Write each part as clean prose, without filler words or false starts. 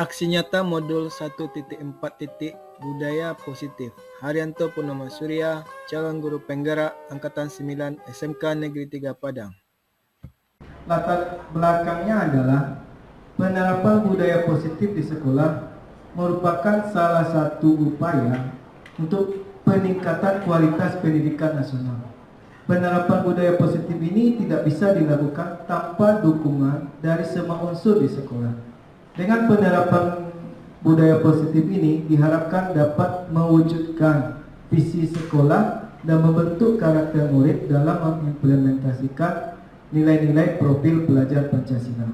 Aksi nyata modul 1.4. Budaya positif. Haryanto Purnama Surya, calon guru penggerak Angkatan 9 SMK Negeri 3 Padang. Latar belakangnya adalah penerapan budaya positif di sekolah merupakan salah satu upaya untuk peningkatan kualitas pendidikan nasional. Penerapan budaya positif ini tidak bisa dilakukan tanpa dukungan dari semua unsur di sekolah. Dengan penerapan budaya positif ini diharapkan dapat mewujudkan visi sekolah dan membentuk karakter murid dalam mengimplementasikan nilai-nilai profil pelajar Pancasila.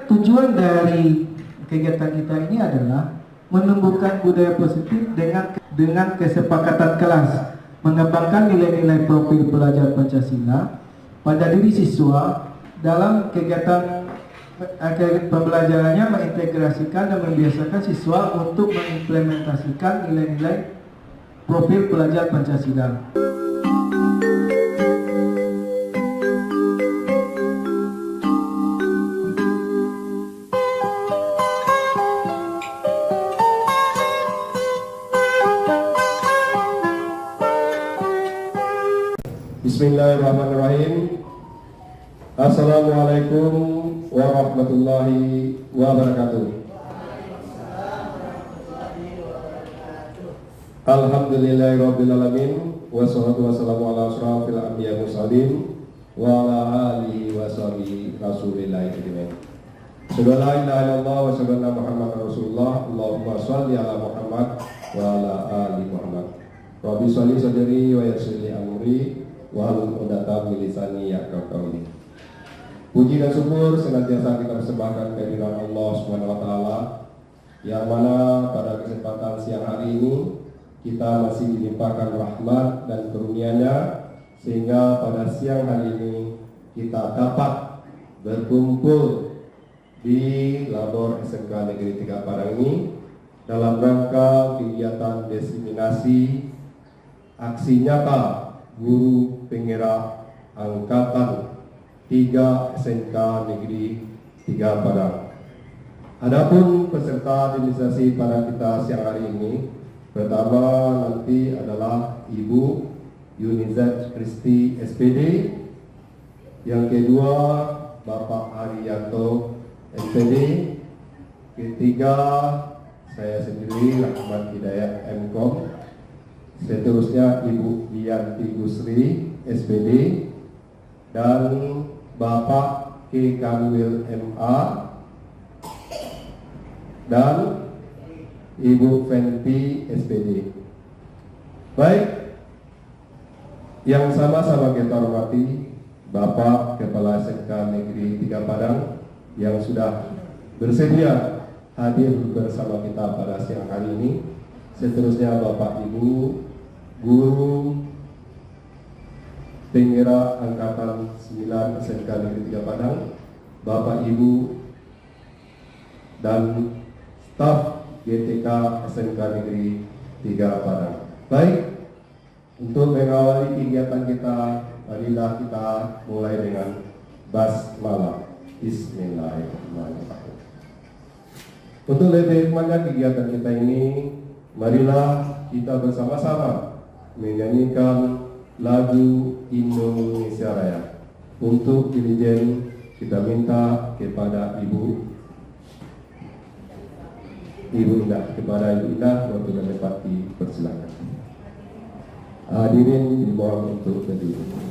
Tujuan dari kegiatan kita ini adalah menumbuhkan budaya positif dengan kesepakatan kelas, mengembangkan nilai-nilai profil pelajar Pancasila pada diri siswa dalam kegiatan pembelajarannya, mengintegrasikan dan membiasakan siswa untuk mengimplementasikan nilai-nilai profil pelajar Pancasila. Bismillahirrahmanirrahim. Assalamualaikum warahmatullahi wabarakatuh. Alhamdulillahirrabbilalamin. Wassalatu wassalamu ala asrafil anbiya mursalin wa ala alihi wa sahbihi rasulillahi ajmain. Asyhadu an la ilaha illallah wa asyhadu anna Muhammadar Rasulullah. Allahumma shalli ala Muhammad wa ala ali Muhammad. Rabbi sholli sadri wa yassir li amri wa hlul 'uqdatam min lisani yafqahu qawli. Puji dan syukur senantiasa kita persembahkan kehadiran Allah Subhanahu wa taala, yang mana pada kesempatan siang hari ini kita masih dilimpahkan rahmat dan karunia-Nya sehingga pada siang hari ini kita dapat berkumpul di Labor SMK Negeri 3 Padang ini dalam rangka kegiatan diseminasi aksi nyata guru penggerak Angkatan 3 SMK Negeri 3 Padang. Adapun peserta demonstrasi pada kita siang hari ini, pertama nanti adalah Ibu Yunizat Kristi SPD, yang kedua Bapak Haryanto SPD, ketiga saya sendiri Rahmat Hidayat MKOM, seterusnya Ibu Dianti Gusri SPD, dan Bapak K. Kanwil MA, dan Ibu Fenty SPD. Baik, yang sama-sama kita hormati Bapak Kepala SMK Negeri 3 Padang yang sudah bersedia hadir bersama kita pada siang hari ini. Seterusnya Bapak Ibu Guru Penggerak Angkatan 9 SMK Negeri 3 Padang, Bapak Ibu dan staf GTK SMK Negeri 3 Padang. Baik, untuk mengawali kegiatan kita, marilah kita mulai dengan basmalah. Bismillahirrahmanirrahim. Untuk lebih hikmahnya kegiatan kita ini, marilah kita bersama-sama menyanyikan lagu Indonesia Raya. Untuk dirijen kita minta kepada Ibu Indah, untuk dapat dipersilakan. Hadirin dimohon untuk berdiri.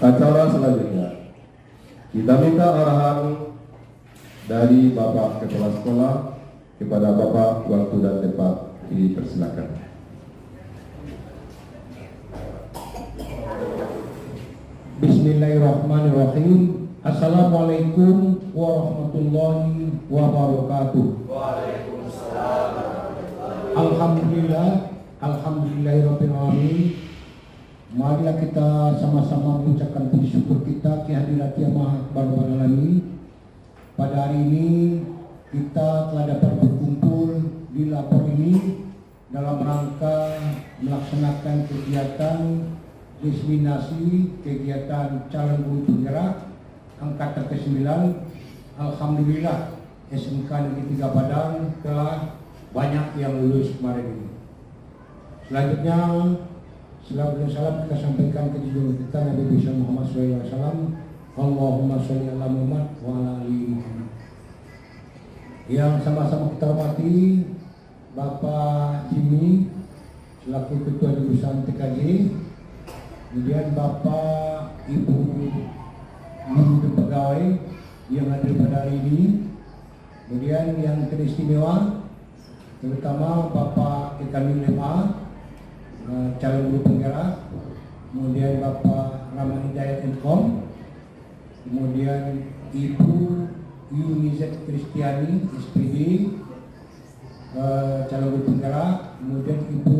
Acara selanjutnya, kita minta arahan dari Bapak Kepala Sekolah kepada Bapak, waktu dan tempat dipersilakan. Bismillahirrahmanirrahim. Assalamualaikum warahmatullahi wabarakatuh. Alhamdulillahirabbil alamin. Marilah kita sama-sama mengucapkan puji syukur kita kehadirat Yang Maha Akbar Alamin. Pada hari ini kita telah dapat berkumpul di lapor ini dalam rangka melaksanakan kegiatan diseminasi kegiatan calon guru penggerak angkatan ke-9. Alhamdulillah SMK Negeri 3 Padang telah banyak yang lulus kemarin ini. Selanjutnya salam dan salam kita sampaikan ke junjungan kita Nabi besar Muhammad SAW. Allahumma sholli ala Muhammad wa ala ali Muhammad. Yang sama-sama kita hormati Bapak Jimmy selaku Ketua Jurusan TKJ, kemudian Bapak Ibu Guru Pegawai yang hadir pada hari ini, kemudian yang teristimewa terutama Bapak Ikan Lema, calon guru penggerak, kemudian Bapak Rahman Hidayat Enkom, kemudian Ibu Yunizet Kristiani SPD, calon guru penggerak, kemudian Ibu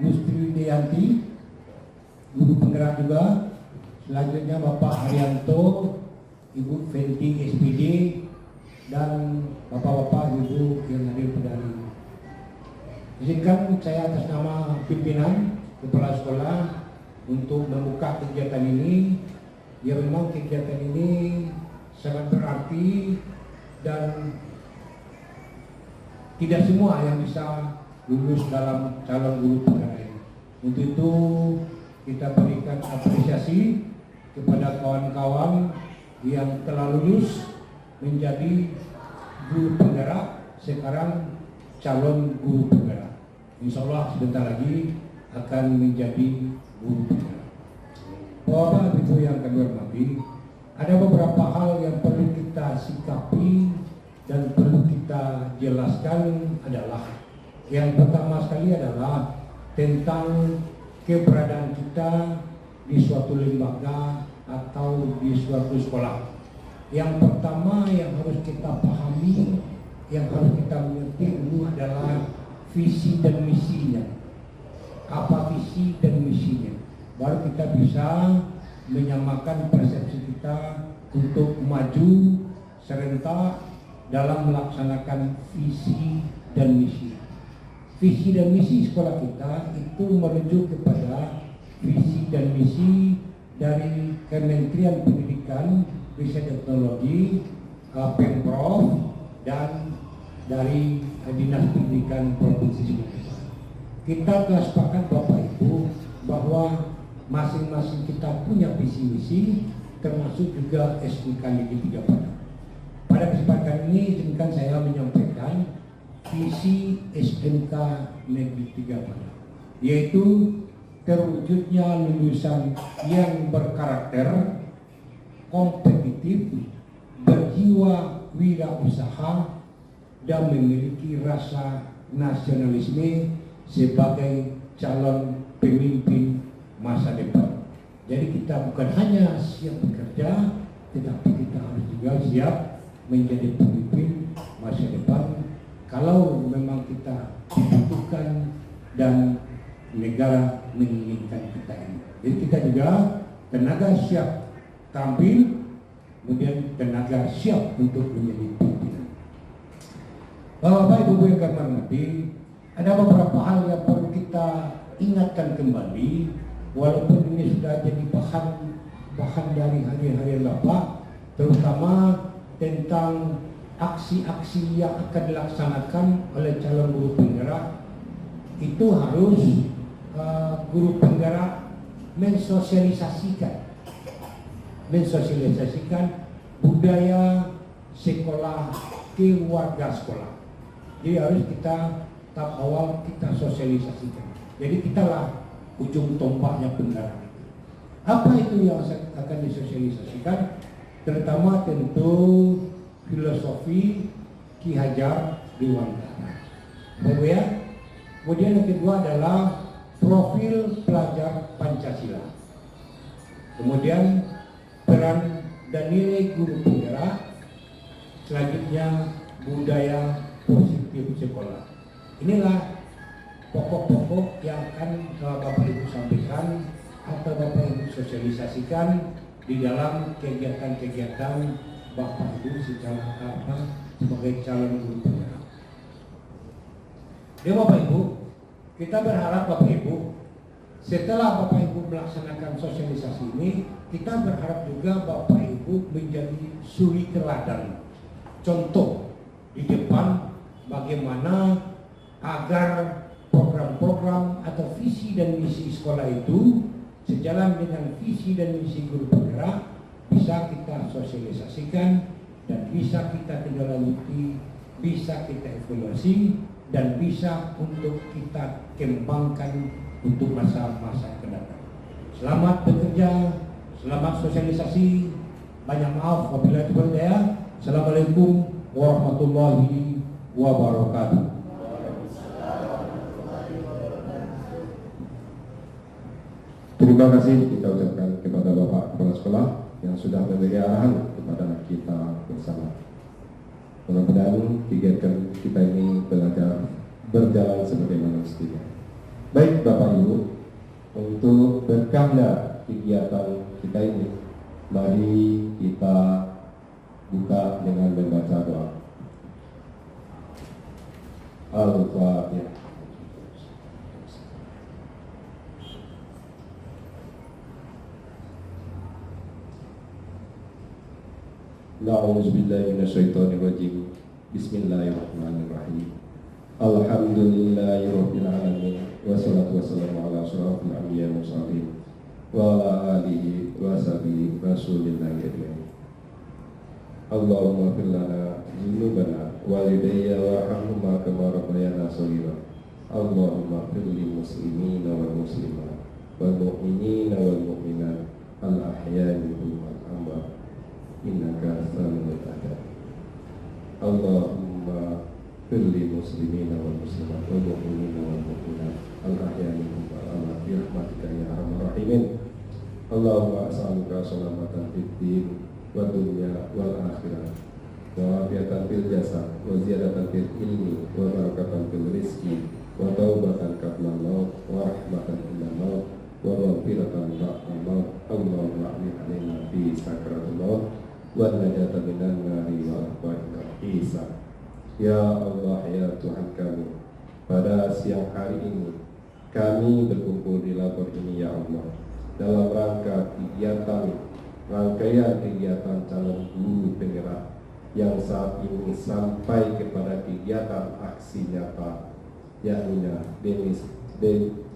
Gustri Deyanti, guru penggerak juga, selanjutnya Bapak Haryanto, Ibu Fenty SPD, dan bapak-bapak ibu yang hadir pada hari ini. Izinkan saya atas nama pimpinan kepala sekolah untuk membuka kegiatan ini. Ya, memang kegiatan ini sangat berarti dan tidak semua yang bisa lulus dalam calon guru penggerak ini. Untuk itu kita berikan apresiasi kepada kawan-kawan yang telah lulus menjadi guru penggerak, sekarang calon guru penggerak. Insya Allah sebentar lagi akan menjadi guru penggerak. Bapak Ibu yang kami hormati, ada beberapa hal yang perlu kita sikapi dan perlu kita jelaskan adalah yang pertama sekali adalah tentang keberadaan kita di suatu lembaga atau di suatu sekolah. Yang pertama yang harus kita pahami, yang harus kita mengerti dulu adalah visi dan misinya. Apa visi dan misinya? Baru kita bisa menyamakan persepsi kita untuk maju serentak dalam melaksanakan visi dan misi. Visi dan misi sekolah kita itu merujuk kepada visi dan misi dari Kementerian Pendidikan, Riset dan Teknologi, Pemprov, dan dari Dinas Pendidikan Provinsi Sumatera. Kita telah sepakat Bapak Ibu bahwa masing-masing kita punya visi misi, termasuk juga SMK Negeri 3 Padang. Pada kesempatan ini izinkan saya menyampaikan visi SMK Negeri 3 Padang, yaitu terwujudnya lulusan yang berkarakter kompetitif, berjiwa wirausaha, dan memiliki rasa nasionalisme sebagai calon pemimpin masa depan. Jadi kita bukan hanya siap bekerja, tetapi kita harus juga siap menjadi pemimpin masa depan kalau memang kita dibutuhkan dan negara menginginkan kita ini. Jadi kita juga tenaga siap tampil, kemudian tenaga siap untuk menjadi pimpinan. Bapak Ibu yang kami hormati, ada beberapa hal yang perlu kita ingatkan kembali, walaupun ini sudah jadi bahan dari hari-hari Bapak, terutama tentang aksi-aksi yang akan dilaksanakan oleh calon guru penggerak. Itu harus guru penggerak mensosialisasikan budaya sekolah ke warga sekolah. Jadi harus kita tahap awal kita sosialisasikan. Jadi kita lah ujung tombaknya penggerak. Apa itu yang akan disosialisasikan? Terutama tentu filosofi Ki Hajar Dewantara. Bapak ya. Kemudian yang kedua adalah profil pelajar Pancasila. Kemudian peran dan nilai guru penggerak. Selanjutnya budaya positif sekolah. Inilah pokok-pokok yang akan Bapak Ibu sampaikan atau Bapak Ibu sosialisasikan di dalam kegiatan-kegiatan Bapak Ibu sebagai calon guru penggerak. Ya Bapak Ibu, kita berharap Bapak Ibu setelah Bapak Ibu melaksanakan sosialisasi ini, kita berharap juga Bapak Ibu menjadi suri teladan, contoh di depan bagaimana agar program-program atau visi dan misi sekolah itu sejalan dengan visi dan misi guru penggerak bisa kita sosialisasikan dan bisa kita tindaklanjuti, bisa kita evaluasi dan bisa untuk kita kembangkan untuk masa-masa ke depan. Selamat bekerja, selamat sosialisasi. Banyak maaf apabila itu berdaya. Assalamualaikum warahmatullahi wabarakatuh. Terima kasih kita ucapkan kepada Bapak Kepala Sekolah yang sudah memberi arahan kepada kita bersama. Mudah-mudahan kegiatan kita ini berjalan sebagaimana mestinya. Baik Bapak Ibu, untuk berkahnya kegiatan kita ini, mari kita buka dengan membaca doa. Al-Fatihah. Na'udzubillahi minasyaitonirrajim. Bismillahirrahmanirrahim. Alhamdulillahirabbil alamin. Wassalatu wassalamu ala asyrofil anbiya'i wal mursalin wa ala alihi wa sahbihi rasulillahi ajmain. Allahumma fir lana dzunubana walidayya warhamhuma kama rabbayana shaghira. Allahumma fir lil muslimina wal muslimat wal mu'minina wal mu'minat al ahya'i minhum wal amwat innaka samiul adab. Allahumma fir lil muslimina wal muslimat wal mu'minina wal mu'minat al ahya'i minhum wal amwat bi rahmatika ya arhamar rahimin. Allahumma as'aluka salamatan fid din wa dunya wal akhirah wa afiatan fil jasad wa ziyadatan fil ilmi wa barakatan fil rizki wa taubatan qabla maut wa rahmatan inda maut wa maghfiratan ba'da maut. Allahumma amin alaina fi sakaratul maut wa najatan minan nari wa ba'da hisab. Ya Allah, ya Tuhan kami, pada siang hari ini kami berkumpul di labor ini ya Allah dalam rangka rangkaian kegiatan calon guru penggerak yang saat ini sampai kepada kegiatan aksi nyata, yakni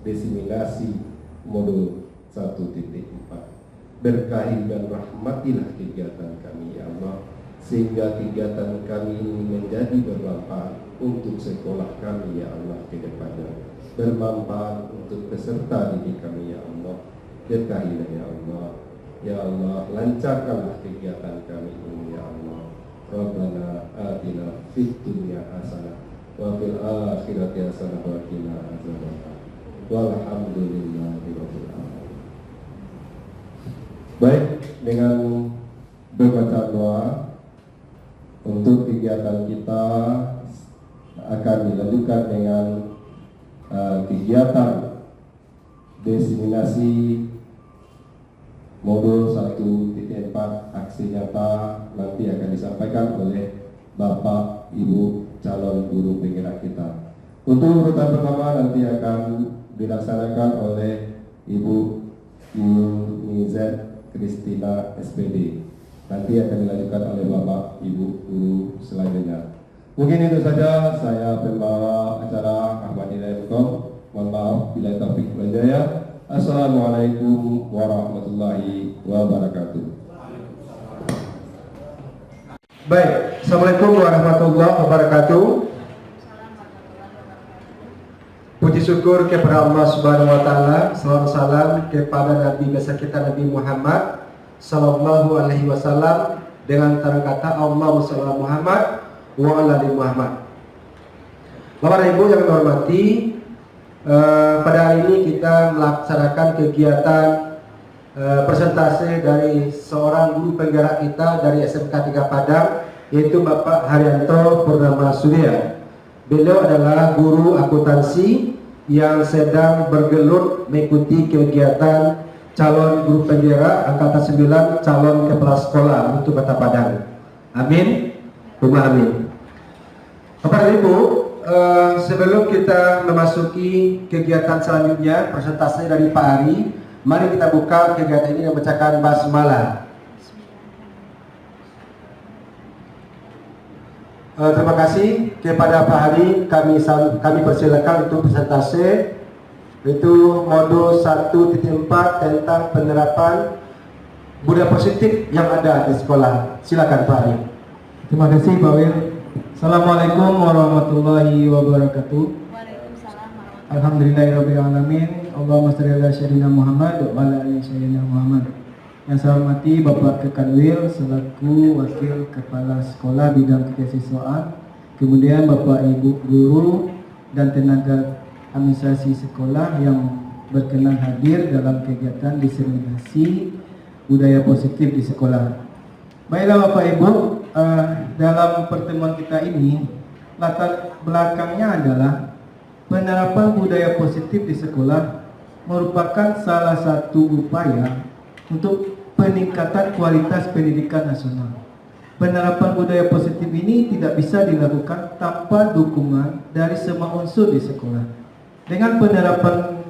desiminasi modul 1.4. Berkahi dan rahmatilah kegiatan kami ya Allah, sehingga kegiatan kami ini menjadi bermanfaat untuk sekolah kami ya Allah ke depannya, bermanfaat untuk peserta didik kami ya Allah. Berkahilah ya Allah. Ya Allah, lancarkanlah kegiatan kami ini ya Allah. Rabbana atina fid dunya hasanah wa fil akhirati hasanah wa qina adzabannar. Walhamdulillahirabbil alamin. Baik, dengan membaca doa untuk kegiatan kita akan dilanjutkan dengan kegiatan desiminasi modul 1.4 aksi nyata nanti akan disampaikan oleh Bapak Ibu calon guru penggerak kita. Untuk urutan pertama nanti akan dilaksanakan oleh Ibu Yunizet Kristina SPD. Nanti akan dilanjutkan oleh Bapak Ibu guru selanjutnya. Mungkin itu saja, saya pembawa acara Ahmad Hidayat.com. Mohon maaf bila taufik wal hidayah. Assalamualaikum warahmatullahi wabarakatuh. Baik, Assalamualaikum warahmatullahi wabarakatuh. Puji syukur kepada Allah Subhanahu wa taala, salawat salam kepada Nabi besar kita Nabi Muhammad sallallahu alaihi wasallam dengan kata Allahumma shalli ala Muhammad wa ala ali Muhammad. Bapak dan Ibu yang kami hormati, pada hari ini kita melaksanakan kegiatan presentasi dari seorang guru penggerak kita dari SMK 3 Padang, yaitu Bapak Haryanto Purnama Surya. Beliau adalah guru akuntansi yang sedang bergelut mengikuti kegiatan calon guru penggerak angkatan 9 calon kepala sekolah untuk Kota Padang. Amin. Amin. Bapak dan Ibu, sebelum kita memasuki kegiatan selanjutnya, presentasi dari Pak Ari, mari kita buka kegiatan ini dengan membacakan basmalah. Terima kasih kepada Pak Hari. Kami persilakan untuk presentasi, itu modul 1.4 tentang penerapan budaya positif yang ada di sekolah. Silakan Pak Hari. Terima kasih Pak Wir. Assalamualaikum warahmatullahi wabarakatuh. Waalaikumsalam. Alhamdulillahirabbil alamin. Allahumma shalli ala sayyidina Muhammad wa ala ali sayyidina Muhammad. Yang saya hormati Bapak Kekanwil selaku Wakil Kepala Sekolah Bidang Kekesiswaan, kemudian Bapak Ibu Guru dan tenaga administrasi sekolah yang berkenan hadir dalam kegiatan diseminasi budaya positif di sekolah. Baiklah Bapak Ibu, dalam pertemuan kita ini latar belakangnya adalah penerapan budaya positif di sekolah merupakan salah satu upaya untuk peningkatan kualitas pendidikan nasional. Penerapan budaya positif ini tidak bisa dilakukan tanpa dukungan dari semua unsur di sekolah. Dengan penerapan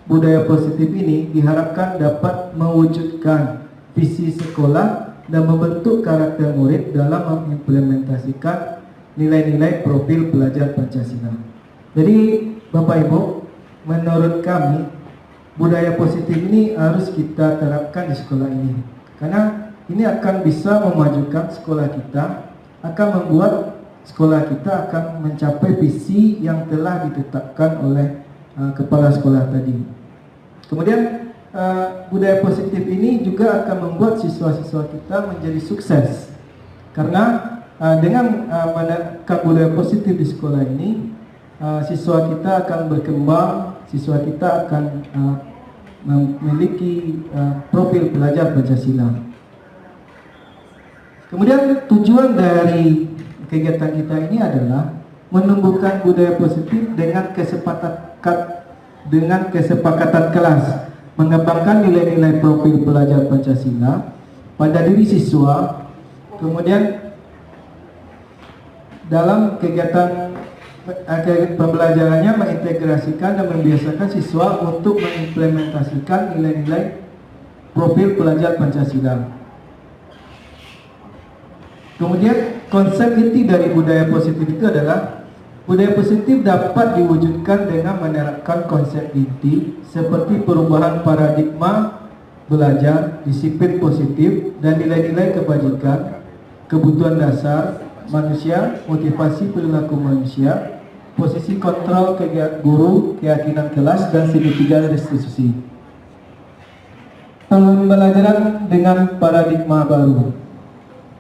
budaya positif ini diharapkan dapat mewujudkan visi sekolah dan membentuk karakter murid dalam mengimplementasikan nilai-nilai profil pelajar Pancasila. Jadi Bapak Ibu, menurut kami budaya positif ini harus kita terapkan di sekolah ini, karena ini akan bisa memajukan sekolah kita, akan membuat sekolah kita akan mencapai visi yang telah ditetapkan oleh kepala sekolah tadi. Kemudian budaya positif ini juga akan membuat siswa-siswa kita menjadi sukses, karena dengan menerapkan budaya positif di sekolah ini, siswa kita akan berkembang, siswa kita akan memiliki profil pelajar Pancasila. Kemudian tujuan dari kegiatan kita ini adalah menumbuhkan budaya positif dengan kesepakatan kelas, mengembangkan nilai-nilai profil pelajar Pancasila pada diri siswa. Kemudian dalam kegiatan pembelajarannya mengintegrasikan dan membiasakan siswa untuk mengimplementasikan nilai-nilai profil pelajar Pancasila. Kemudian konsep inti dari budaya positif itu adalah budaya positif dapat diwujudkan dengan menerapkan konsep inti seperti perubahan paradigma belajar, disiplin positif, dan nilai-nilai kebajikan, kebutuhan dasar manusia, motivasi perilaku manusia, posisi kontrol kegiatan guru, keyakinan kelas, dan segitiga restitusi. Pembelajaran dengan paradigma baru.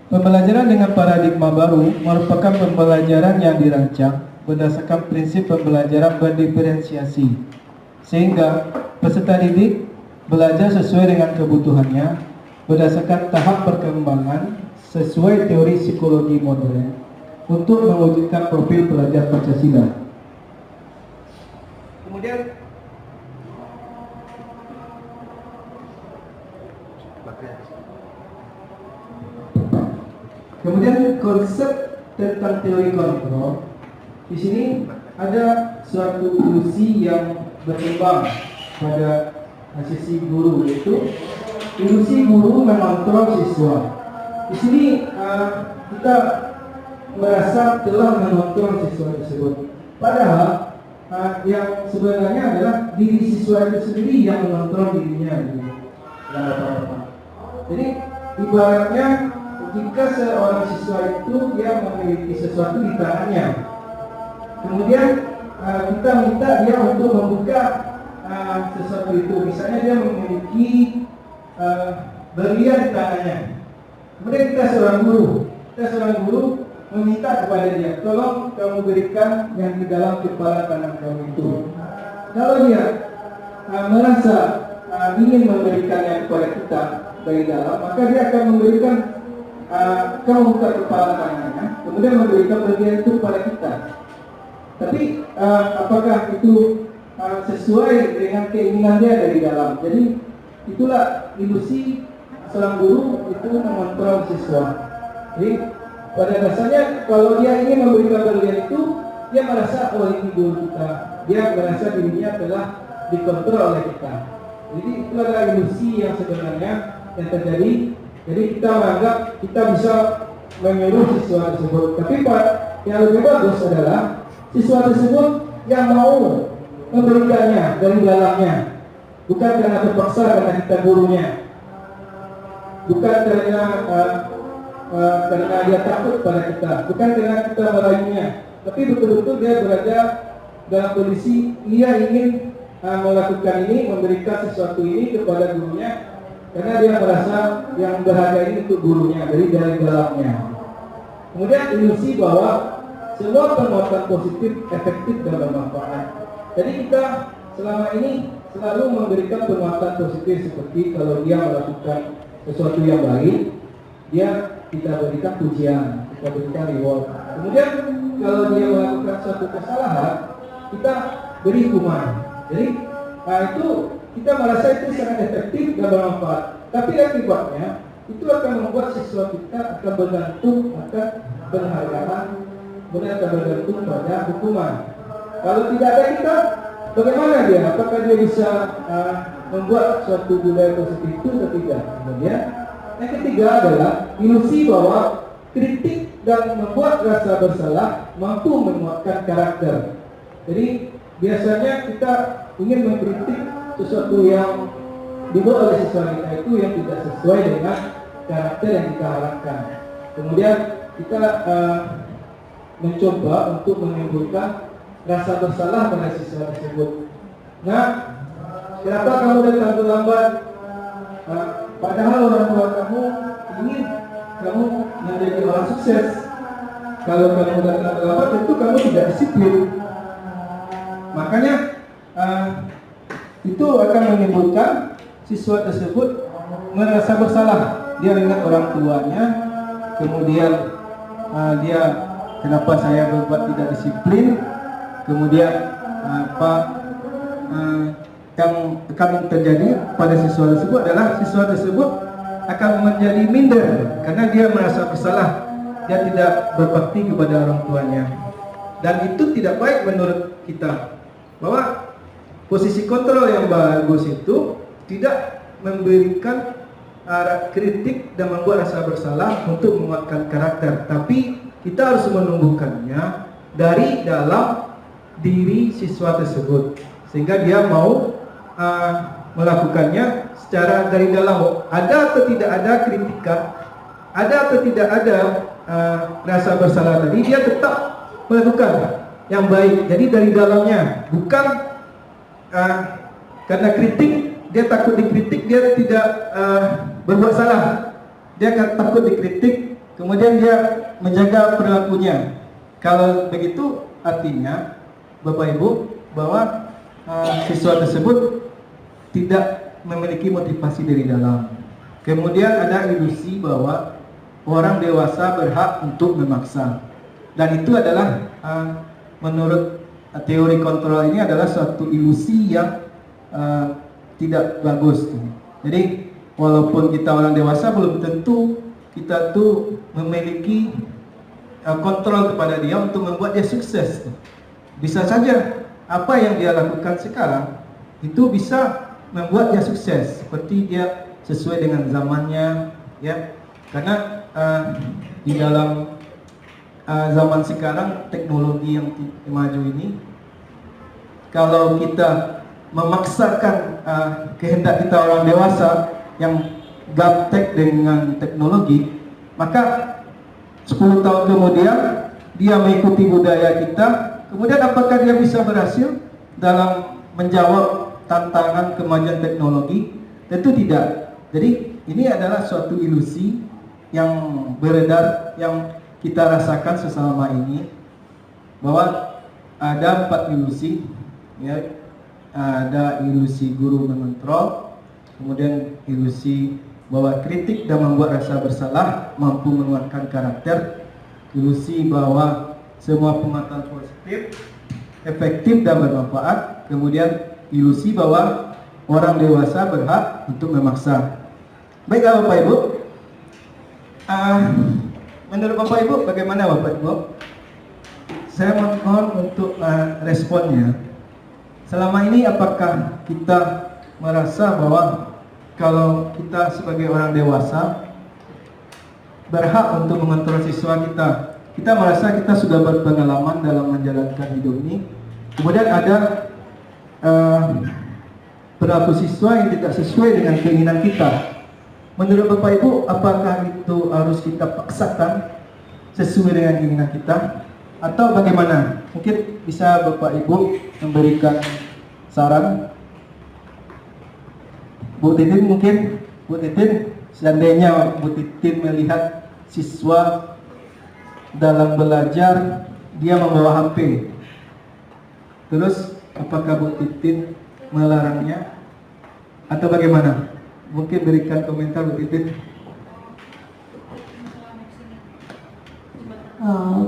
Pembelajaran dengan paradigma baru merupakan pembelajaran yang dirancang berdasarkan prinsip pembelajaran berdiferensiasi, sehingga peserta didik belajar sesuai dengan kebutuhannya berdasarkan tahap perkembangan sesuai teori psikologi modern untuk mewujudkan profil pelajar Pancasila. Kemudian konsep tentang teori kontrol. Di sini ada suatu ilusi yang berkembang pada sisi guru, yaitu ilusi guru mengontrol siswa. Di sini kita merasa telah mengontrol siswa tersebut. Padahal yang sebenarnya adalah diri siswa itu sendiri yang mengontrol dirinya. Jadi ibaratnya jika seorang siswa itu dia memiliki sesuatu di tangannya, kemudian kita minta dia untuk membuka sesuatu itu. Misalnya dia memiliki berlian di tangannya. Kemudian kita seorang guru meminta kepada dia, tolong kamu berikan yang di dalam kepala tangan kamu itu. Kalau dia merasa ingin memberikannya kepada kita dari dalam, maka dia akan memberikan, kamu buka kepala tangannya, kemudian memberikan berlian itu kepada kita. Tapi apakah itu sesuai dengan keinginan dia dari dalam? Jadi itulah ilusi seorang guru itu mengontrol siswa. Jadi pada dasarnya kalau dia ingin memberikan berlian itu, dia merasa oh ini guru kita, dia merasa dirinya telah dikontrol oleh kita. Jadi itu adalah ilusi yang sebenarnya yang terjadi. Jadi kita menganggap kita bisa menyuruh siswa tersebut. Tapi yang lebih bagus adalah siswa tersebut yang mau memberikannya dari dalamnya, bukan karena terpaksa karena kita gurunya, bukan karena dia takut pada kita, bukan karena kita merayunya, tapi betul-betul dia berada dalam kondisi dia ingin melakukan ini, memberikan sesuatu ini kepada gurunya, karena dia merasa yang berharga ini untuk gurunya dari dalamnya. Kemudian ilusi bahwa semua penguatan positif efektif dan bermanfaat. Jadi kita selama ini selalu memberikan penguatan positif, seperti kalau dia melakukan sesuatu yang baik, kita berikan pujian, kita berikan reward. Kemudian kalau dia melakukan suatu kesalahan, kita beri hukuman. Jadi itu kita merasa itu sangat efektif dan bermanfaat. Tapi akibatnya itu akan membuat siswa kita akan bergantung akan penghargaan, kemudian akan bergantung pada hukuman. Kalau tidak ada kita, bagaimana dia? Apakah dia bisa membuat suatu budaya positif itu atau tidak? Kemudian yang ketiga adalah ilusi bahwa kritik dan membuat rasa bersalah mampu menguatkan karakter. Jadi biasanya kita ingin mengkritik sesuatu yang dibuat oleh siswa kita itu yang tidak sesuai dengan karakter yang kita harapkan. Kemudian kita mencoba untuk menimbulkan rasa bersalah pada siswa tersebut. Nah, kenapa kamu datang terlambat? Padahal orang tua kamu ingin kamu menjadi orang sukses. Kalau kamu datang terlambat, tentu kamu tidak disiplin. Makanya itu akan menimbulkan siswa tersebut merasa bersalah. Dia ingat orang tuanya, kemudian dia kenapa saya berbuat tidak disiplin, kemudian akan terjadi pada siswa tersebut adalah siswa tersebut akan menjadi minder karena dia merasa bersalah, dia tidak berbakti kepada orang tuanya, dan itu tidak baik menurut kita. Bahwa posisi kontrol yang bagus itu tidak memberikan kritik dan membuat rasa bersalah untuk menguatkan karakter, tapi kita harus menumbuhkannya dari dalam diri siswa tersebut sehingga dia mau melakukannya secara dari dalam. Ada atau tidak ada kritikan, ada atau tidak ada rasa bersalah tadi, dia tetap melakukan yang baik. Jadi dari dalamnya, bukan karena kritik, dia takut dikritik, dia tidak berbuat salah, dia akan takut dikritik, kemudian dia menjaga perilakunya. Kalau begitu artinya Bapak Ibu bahwa siswa tersebut tidak memiliki motivasi dari dalam. Kemudian ada ilusi bahwa orang dewasa berhak untuk memaksa, dan itu adalah menurut teori kontrol ini adalah suatu ilusi yang tidak bagus. Jadi walaupun kita orang dewasa, belum tentu kita tuh memiliki kontrol kepada dia untuk membuat dia sukses. Bisa saja apa yang dia lakukan sekarang itu bisa membuat dia sukses, seperti dia sesuai dengan zamannya, ya. Karena di dalam zaman sekarang, teknologi yang maju ini, kalau kita memaksakan kehendak kita orang dewasa yang gaptek dengan teknologi, maka 10 tahun kemudian dia mengikuti budaya kita, kemudian apakah dia bisa berhasil dalam menjawab tantangan kemajuan teknologi? Tentu tidak. Jadi ini adalah suatu ilusi yang beredar, yang kita rasakan selama ini, bahwa ada 4 ilusi, ya. Ada ilusi guru mengontrol, kemudian ilusi bahwa kritik dan membuat rasa bersalah mampu menguatkan karakter, ilusi bahwa semua penguatan positif efektif dan bermanfaat, kemudian ilusi bahwa orang dewasa berhak untuk memaksa. Baiklah Bapak Ibu, menurut Bapak Ibu bagaimana Bapak Ibu? Saya mohon untuk responnya. Selama ini apakah kita merasa bahwa kalau kita sebagai orang dewasa berhak untuk mengontrol siswa kita? Kita merasa kita sudah berpengalaman dalam menjalankan hidup ini. Kemudian ada perilaku siswa yang tidak sesuai dengan keinginan kita. Menurut Bapak Ibu, apakah itu harus kita paksakan sesuai dengan keinginan kita? Atau bagaimana? Mungkin bisa Bapak Ibu memberikan saran. Bu Titin mungkin, Bu Titin, seandainya Bu Titin melihat siswa dalam belajar dia membawa HP, terus apakah Bu Titin melarangnya atau bagaimana? Mungkin berikan komentar Bu Titin.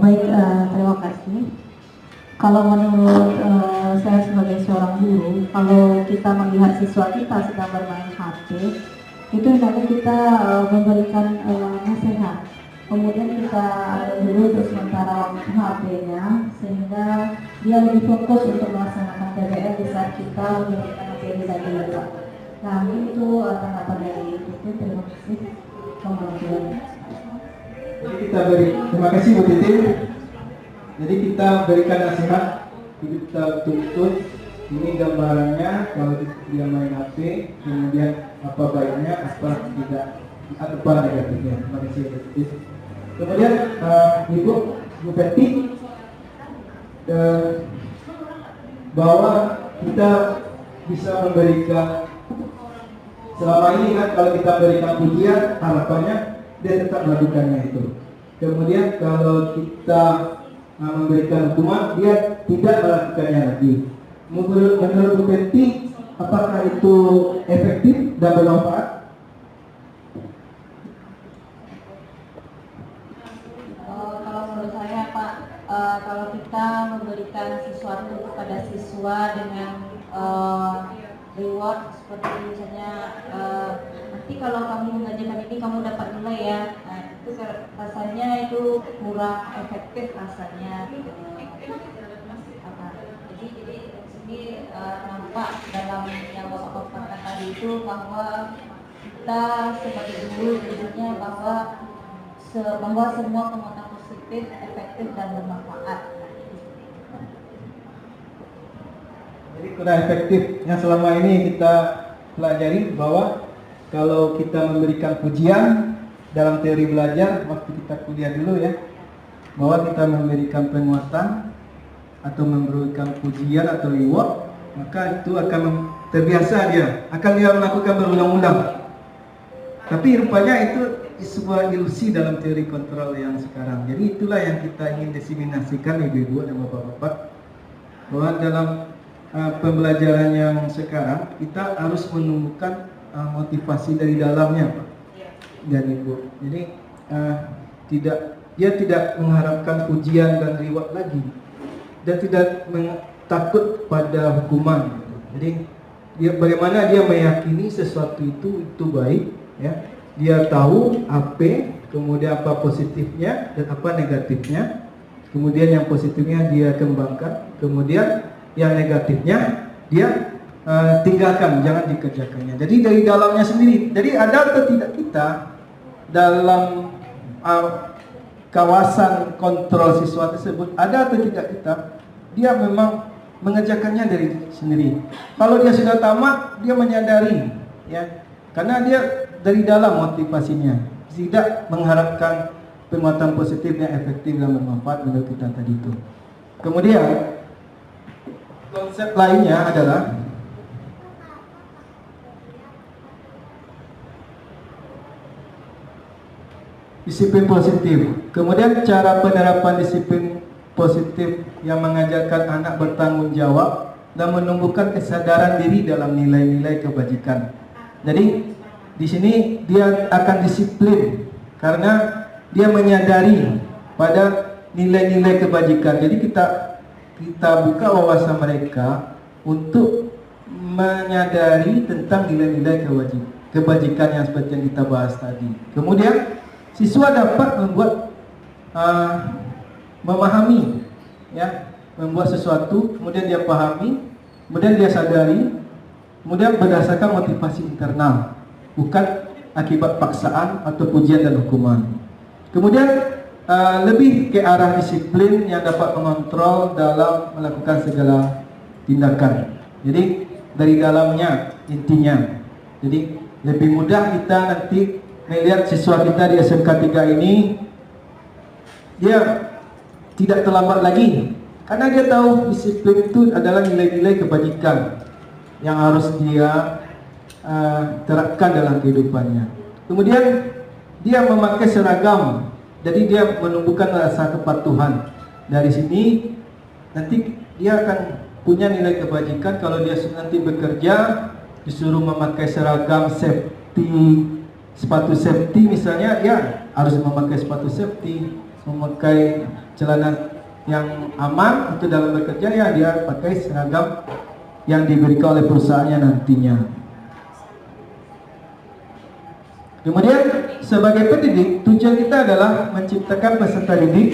Baik, terima kasih. Kalau menurut saya sebagai seorang guru, kalau kita melihat siswa kita sedang bermain HP, itu hendaknya kita memberikan nasihat. Kemudian kita ada dulu untuk sementara waktu HP-nya, sehingga dia lebih fokus untuk melaksanakan PBL di saat kita memberikan materi tadi ya Pak. Nah itu tanggapan dari itu. Terima kasih. Jadi kita beri, terima kasih Bu Titin. Jadi kita berikan nasihat, kita tuntut ini gambarannya kalau dia main HP, kemudian apa baiknya, apa tidak, apa negatifnya. Terima kasih Bu Titin. Kemudian Ibu Betty, bahwa kita bisa memberikan, selama ini kan kalau kita berikan pujian, harapannya dia tetap melakukannya itu. Kemudian kalau kita memberikan hukuman, dia tidak melakukannya lagi. Menurut Bu Betty, apakah itu efektif dan bermanfaat? Kalau menurut saya Pak, kalau kita memberikan sesuatu kepada siswa dengan reward seperti misalnya nanti kalau kamu mengajarkan ini kamu dapat nilai ya, nah, itu rasanya itu kurang efektif rasanya. Jadi sini nampak dalam yang Bapak katakan tadi itu bahwa kita sebagai guru intinya bahwa semua penguatan positif, efektif dan bermanfaat. Jadi kurang efektif. Yang selama ini kita pelajari bahwa kalau kita memberikan pujian dalam teori belajar waktu kita kuliah dulu ya, bahwa kita memberikan penguatan atau memberikan pujian atau reward, maka itu akan terbiasa dia, akan dia melakukan berulang-ulang. Tapi rupanya itu sebuah ilusi dalam teori kontrol yang sekarang. Jadi itulah yang kita ingin diseminasikan Ibu-ibu dan Bapak-bapak, bahwa dalam pembelajaran yang sekarang kita harus menumbuhkan motivasi dari dalamnya Pak dan Ibu. Jadi dia tidak mengharapkan pujian dan reward lagi, dan tidak takut pada hukuman. Jadi bagaimana dia meyakini sesuatu itu baik ya. Dia tahu apa, kemudian apa positifnya dan apa negatifnya. Kemudian yang positifnya dia kembangkan, kemudian yang negatifnya dia tinggalkan, jangan dikerjakannya. Jadi dari dalamnya sendiri. Jadi ada atau tidak kita dalam kawasan kontrol siswa tersebut, ada atau tidak kita, dia memang mengerjakannya dari sendiri. Kalau dia sudah tamat, dia menyadari ya, karena dia dari dalam motivasinya, tidak mengharapkan penguatan positif yang efektif dan bermanfaat menurut kita tadi itu. Kemudian konsep lainnya adalah disiplin positif. Kemudian cara penerapan disiplin positif yang mengajarkan anak bertanggung jawab dan menumbuhkan kesadaran diri dalam nilai-nilai kebajikan. Jadi di sini dia akan disiplin karena dia menyadari pada nilai-nilai kebajikan. Jadi kita buka wawasan mereka untuk menyadari tentang nilai-nilai kebajikan yang seperti yang kita bahas tadi. Kemudian siswa dapat memahami, ya, membuat sesuatu, kemudian dia pahami, kemudian dia sadari, kemudian berdasarkan motivasi internal, bukan akibat paksaan atau pujian dan hukuman. Kemudian lebih ke arah disiplin yang dapat mengontrol dalam melakukan segala tindakan. Jadi dari dalamnya intinya. Jadi lebih mudah kita nanti melihat siswa kita di SMK 3 ini, dia tidak terlambat lagi karena dia tahu disiplin itu adalah nilai-nilai kebajikan yang harus dia terapkan dalam kehidupannya. Kemudian dia memakai seragam, jadi dia menumbuhkan rasa kepatuhan. Dari sini nanti dia akan punya nilai kebajikan. Kalau dia nanti bekerja disuruh memakai seragam safety, sepatu safety misalnya, ya harus memakai sepatu safety, memakai celana yang aman untuk dalam bekerja, ya dia pakai seragam yang diberikan oleh perusahaannya nantinya. Kemudian sebagai pendidik, tujuan kita adalah menciptakan peserta didik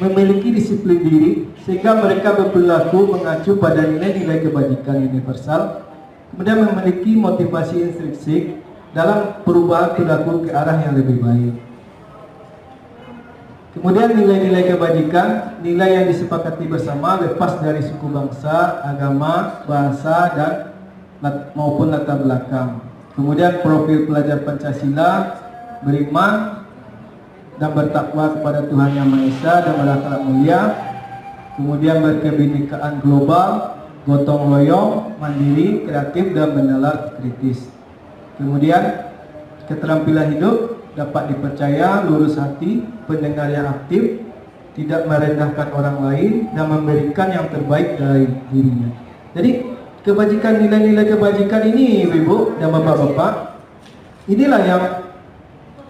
memiliki disiplin diri sehingga mereka berperilaku mengacu pada nilai-nilai kebajikan universal, kemudian memiliki motivasi intrinsik dalam perubahan perilaku ke arah yang lebih baik. Kemudian nilai-nilai kebajikan, nilai yang disepakati bersama lepas dari suku bangsa, agama, bahasa dan maupun latar belakang. Kemudian profil pelajar Pancasila, beriman dan bertakwa kepada Tuhan Yang Maha Esa dan berakhlak mulia. Kemudian berkebinekaan global, gotong royong, mandiri, kreatif dan menalar kritis. Kemudian keterampilan hidup, dapat dipercaya, lurus hati, pendengar yang aktif, tidak merendahkan orang lain dan memberikan yang terbaik dari dirinya. Jadi kebajikan, nilai-nilai kebajikan ini, Ibu dan Bapak-bapak, inilah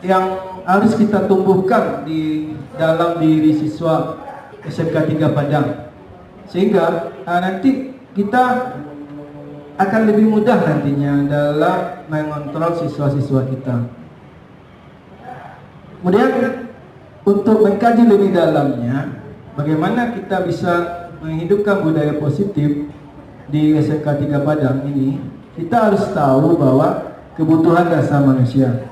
yang harus kita tumbuhkan di dalam diri siswa SMK 3 Padang, sehingga nanti kita akan lebih mudah nantinya dalam mengontrol siswa-siswa kita. Kemudian untuk mengkaji lebih dalamnya bagaimana kita bisa menghidupkan budaya positif di SMK 3 Padang ini, kita harus tahu bahwa kebutuhan dasar manusia.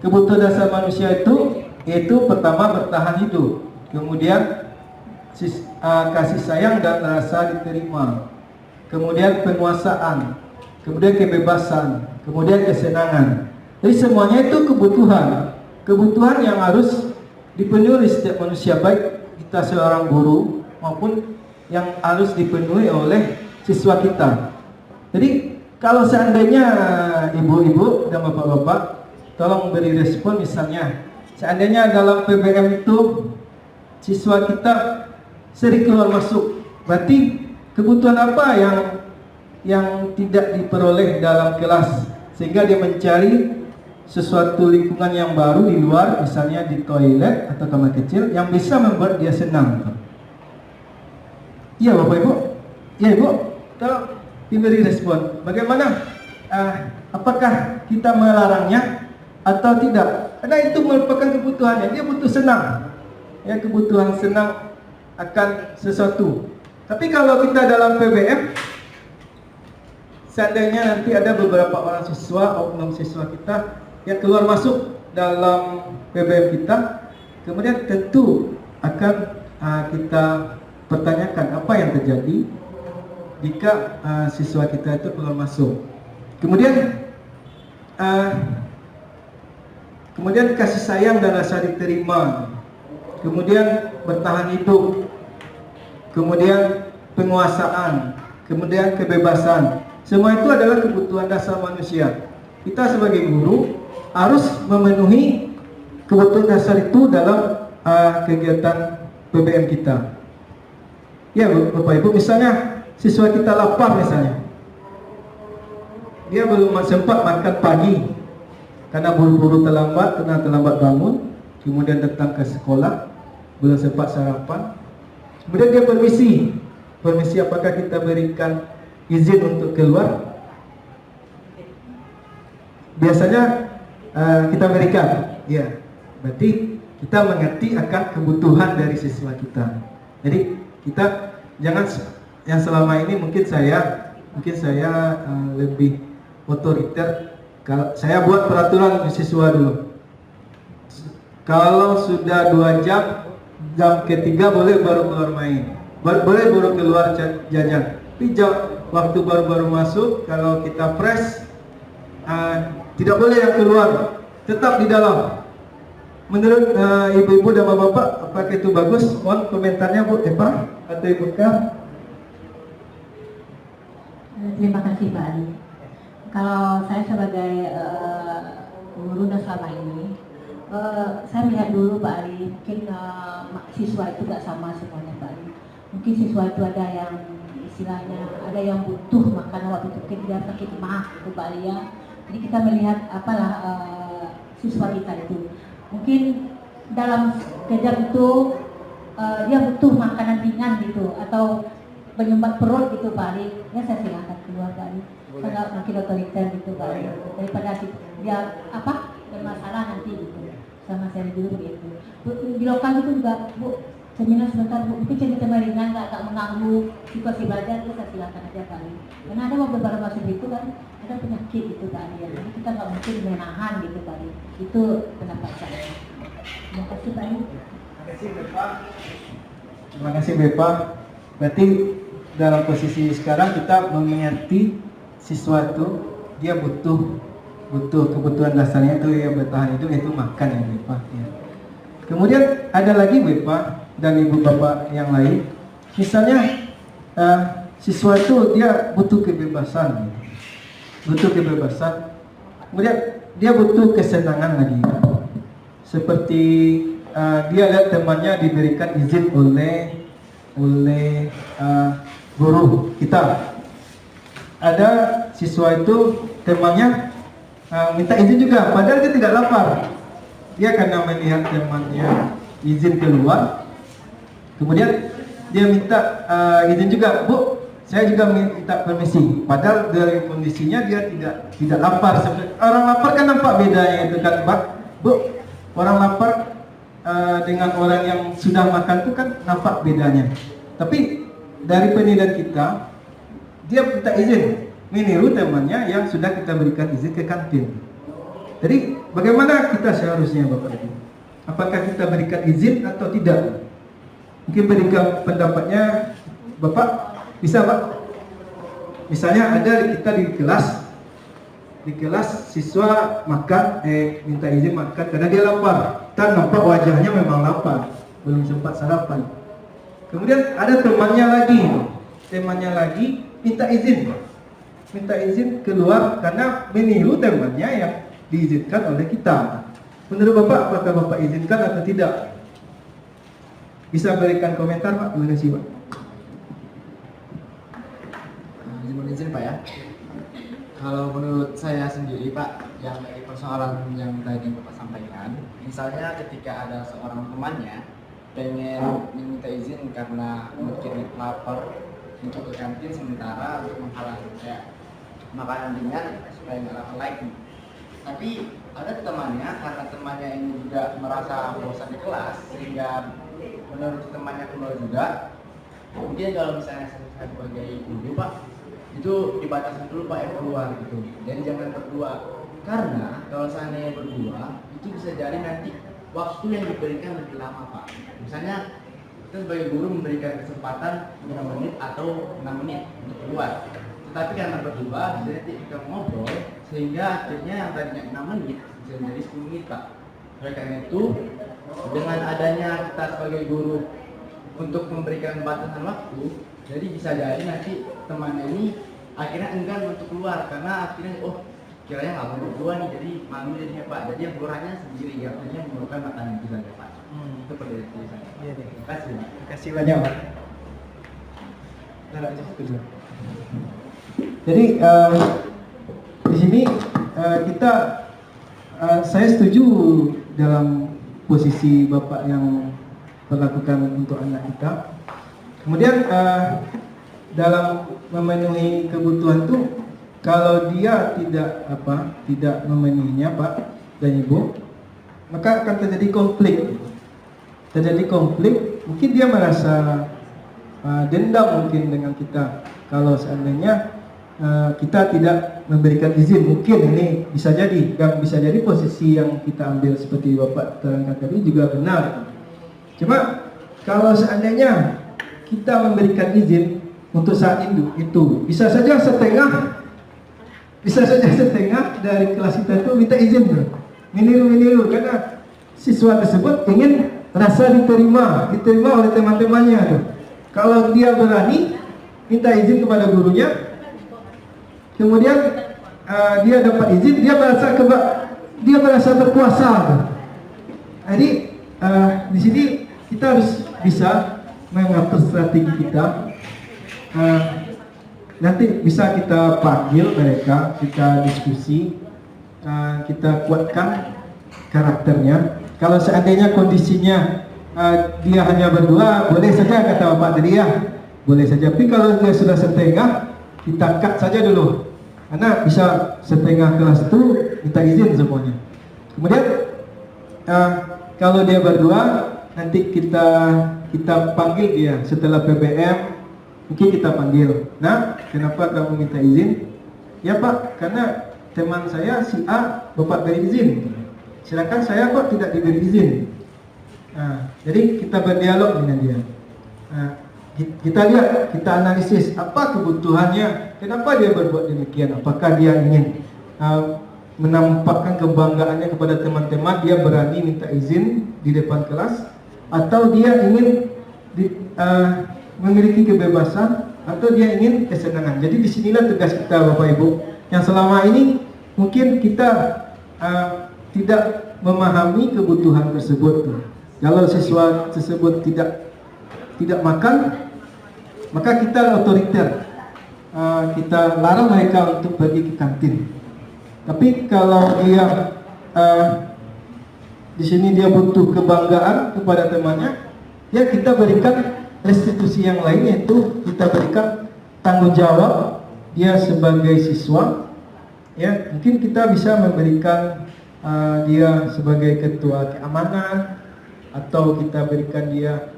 Kebutuhan dasar manusia itu yaitu pertama bertahan hidup, kemudian kasih sayang dan rasa diterima, kemudian penguasaan, kemudian kebebasan, kemudian kesenangan. Jadi semuanya itu kebutuhan yang harus dipenuhi oleh setiap manusia, baik kita seorang guru maupun yang harus dipenuhi oleh siswa kita. Jadi kalau seandainya ibu-ibu dan bapak-bapak tolong beri respon, misalnya seandainya dalam PBM itu siswa kita sering keluar masuk, berarti kebutuhan apa yang tidak diperoleh dalam kelas sehingga dia mencari sesuatu lingkungan yang baru di luar, misalnya di toilet atau kamar kecil yang bisa membuat dia senang. Iya Bapak Ibu? Iya Ibu? Tolong diberi respon. Bagaimana? Apakah kita melarangnya atau tidak? Karena itu merupakan kebutuhannya. Dia butuh senang. Ya, kebutuhan senang akan sesuatu. Tapi kalau kita dalam PBM, seandainya nanti ada beberapa orang siswa, oknum siswa kita yang keluar masuk dalam PBM kita, kemudian tentu akan kita pertanyakan apa yang terjadi jika siswa kita itu keluar masuk. Kemudian kasih sayang dan rasa diterima, kemudian bertahan hidup, kemudian penguasaan, kemudian kebebasan. Semua itu adalah kebutuhan dasar manusia. Kita sebagai guru harus memenuhi kebutuhan dasar itu dalam kegiatan PBM kita. Ya Bapak Ibu, misalnya siswa kita lapar misalnya, dia belum sempat makan pagi karena buru-buru terlambat bangun, kemudian datang ke sekolah, belum sempat sarapan. Kemudian dia permisi apakah kita berikan izin untuk keluar? Biasanya kita berikan, ya. Berarti kita mengerti akan kebutuhan dari siswa kita. Jadi kita jangan yang selama ini mungkin saya lebih otoriter. Kalau saya buat peraturan siswa dulu, kalau sudah 2 jam ketiga boleh baru keluar main, boleh baru keluar jajan. Tapi waktu baru masuk, kalau kita fresh, tidak boleh yang keluar, tetap di dalam. Menurut ibu-ibu dan bapak-bapak, apakah itu bagus? Mohon komentarnya Bu Eva atau Ibu Kak. Terima kasih Pak Ali. Kalau saya sebagai guru dan selama ini, saya melihat dulu Pak Ali, mungkin siswa itu gak sama semuanya Pak Ali. Mungkin siswa itu ada yang istilahnya, ada yang butuh makanan waktu itu, mungkin dia sakit mah itu Pak Ali ya. Jadi kita melihat siswa kita itu, mungkin dalam kejam itu dia butuh makanan ringan gitu, atau penyumbat perut gitu Pak Ali. Ya saya silakan keluar Pak Ali. Sangat mungkin otoriter gitu Pak Ali, daripada dia bermasalah nanti gitu. Sama saya dulu begitu. Di lokal itu juga Bu, seminar sebentar Bu, mungkin cerita ringan gak mengganggu situasi belajar, itu saya silakan aja Pak Ali. Karena ada beberapa mahasiswa itu kan ada penyakit gitu Pak Ali, jadi kita nggak mungkin menahan gitu Pak Ali. Itu pendapat saya. Terima kasih Pak Ali. Terima kasih Bepa. Berarti dalam posisi sekarang kita mengerti siswa itu dia butuh kebutuhan dasarnya itu ya bertahan itu makan ya Bepa. Ya. Kemudian ada lagi Bepa dan ibu bapak yang lain. Misalnya siswa itu dia butuh kebebasan. Kemudian dia butuh kesenangan lagi. Seperti dia lihat temannya diberikan izin oleh guru kita. Ada siswa itu temannya minta izin juga, padahal dia tidak lapar. Dia karena melihat temannya izin keluar, kemudian dia minta izin juga, Bu, saya juga minta permisi. Padahal dari kondisinya dia tidak lapar. Orang lapar kan nampak bedanya itu kan, Pak. Bu, orang lapar dengan orang yang sudah makan itu kan nampak bedanya. Tapi dari penilaian kita, dia minta izin meniru temannya yang sudah kita berikan izin ke kantin. Jadi bagaimana kita seharusnya Bapak Ibu? Apakah kita berikan izin atau tidak? Mungkin berikan pendapatnya Bapak, bisa Pak? Misalnya ada kita di kelas siswa makan, minta izin makan karena dia lapar. Kita nampak wajahnya memang lapar, belum sempat sarapan. Kemudian ada temannya lagi minta izin keluar karena meniru temannya yang diizinkan oleh kita. Menurut Bapak, apakah Bapak izinkan atau tidak? Bisa berikan komentar Pak? Terima kasih Pak. Izin Pak ya. Kalau menurut saya sendiri Pak, yang dari persoalan yang tadi Bapak sampaikan, misalnya ketika ada seorang temannya pengen minta izin karena mungkin lapar untuk ke kantin sementara untuk menghalangi kayak makanan ringan supaya nggak lapar lagi. Tapi ada temannya, karena temannya ini juga merasa bosan di kelas sehingga menurut temannya keluar juga. Mungkin kalau misalnya saya sebagai guru Pak, itu dibatasi dulu Pak yang keluar gitu. Jadi jangan berdua, karena kalau seandainya berdua itu bisa jadi nanti waktu yang diberikan lebih lama Pak. Misalnya kita sebagai guru memberikan kesempatan 5 menit atau 6 menit untuk keluar. Tetapi karena berdua bisa nanti kita ngobrol sehingga akhirnya yang tadinya 6 menit bisa menjadi 10 menit Pak. Oleh karena itu dengan adanya kita sebagai guru untuk memberikan batasan waktu, jadi bisa jadi nanti temannya ini akhirnya enggan untuk keluar karena akhirnya kiranya nggak mau berdua nih, jadi malu jadinya Pak. Jadi yang keluarnya sendiri, artinya memerlukan makanan juga ya Pak. Itu seperti itu saya. Iya deh. Terima kasih Pak. Terima kasih banyak Pak. Jadi di sini saya setuju dalam posisi Bapak yang berlakukan untuk anak kita. Kemudian dalam memenuhi kebutuhan itu, kalau dia tidak memenuhinya Pak dan Ibu, maka akan terjadi konflik. Mungkin dia merasa dendam mungkin dengan kita. Kalau seandainya kita tidak memberikan izin, mungkin ini bisa jadi, dan bisa jadi posisi yang kita ambil seperti Bapak terangkan tadi juga benar. Cuma kalau seandainya kita memberikan izin untuk saat itu bisa saja setengah dari kelas kita itu minta izin meniru karena siswa tersebut ingin rasa diterima oleh teman-temannya tuh. Kalau dia berani minta izin kepada gurunya, kemudian dia dapat izin, dia merasa berkuasa tuh. Jadi di sini kita harus bisa mengatur strategi kita. Nanti bisa kita panggil mereka, kita diskusi, kita kuatkan karakternya. Kalau seandainya kondisinya dia hanya berdua, boleh saja kata Bapak tadi ya, boleh saja. Tapi kalau dia sudah setengah, kita cut saja dulu, karena bisa setengah kelas itu minta izin semuanya. Kemudian kalau dia berdua, nanti kita panggil dia setelah PPM. Mungkin kita panggil, nah kenapa kamu minta izin? Ya Pak, karena teman saya si A Bapak beri izin, sedangkan saya kok tidak diberi izin. Jadi kita berdialog dengan dia. Kita lihat, kita analisis apa kebutuhannya, kenapa dia berbuat demikian. Apakah dia ingin menampakkan kebanggaannya kepada teman-teman, dia berani minta izin di depan kelas, atau dia ingin memiliki kebebasan, atau dia ingin kesenangan. Jadi disinilah tugas kita Bapak Ibu, yang selama ini mungkin kita tidak memahami kebutuhan tersebut. Kalau siswa tersebut tidak makan, maka kita otoriter, kita larang mereka untuk pergi ke kantin. Tapi kalau dia di sini dia butuh kebanggaan kepada temannya, ya kita berikan restitusi yang lain, yaitu kita berikan tanggung jawab dia sebagai siswa. Ya, mungkin kita bisa memberikan dia sebagai ketua keamanan, atau kita berikan dia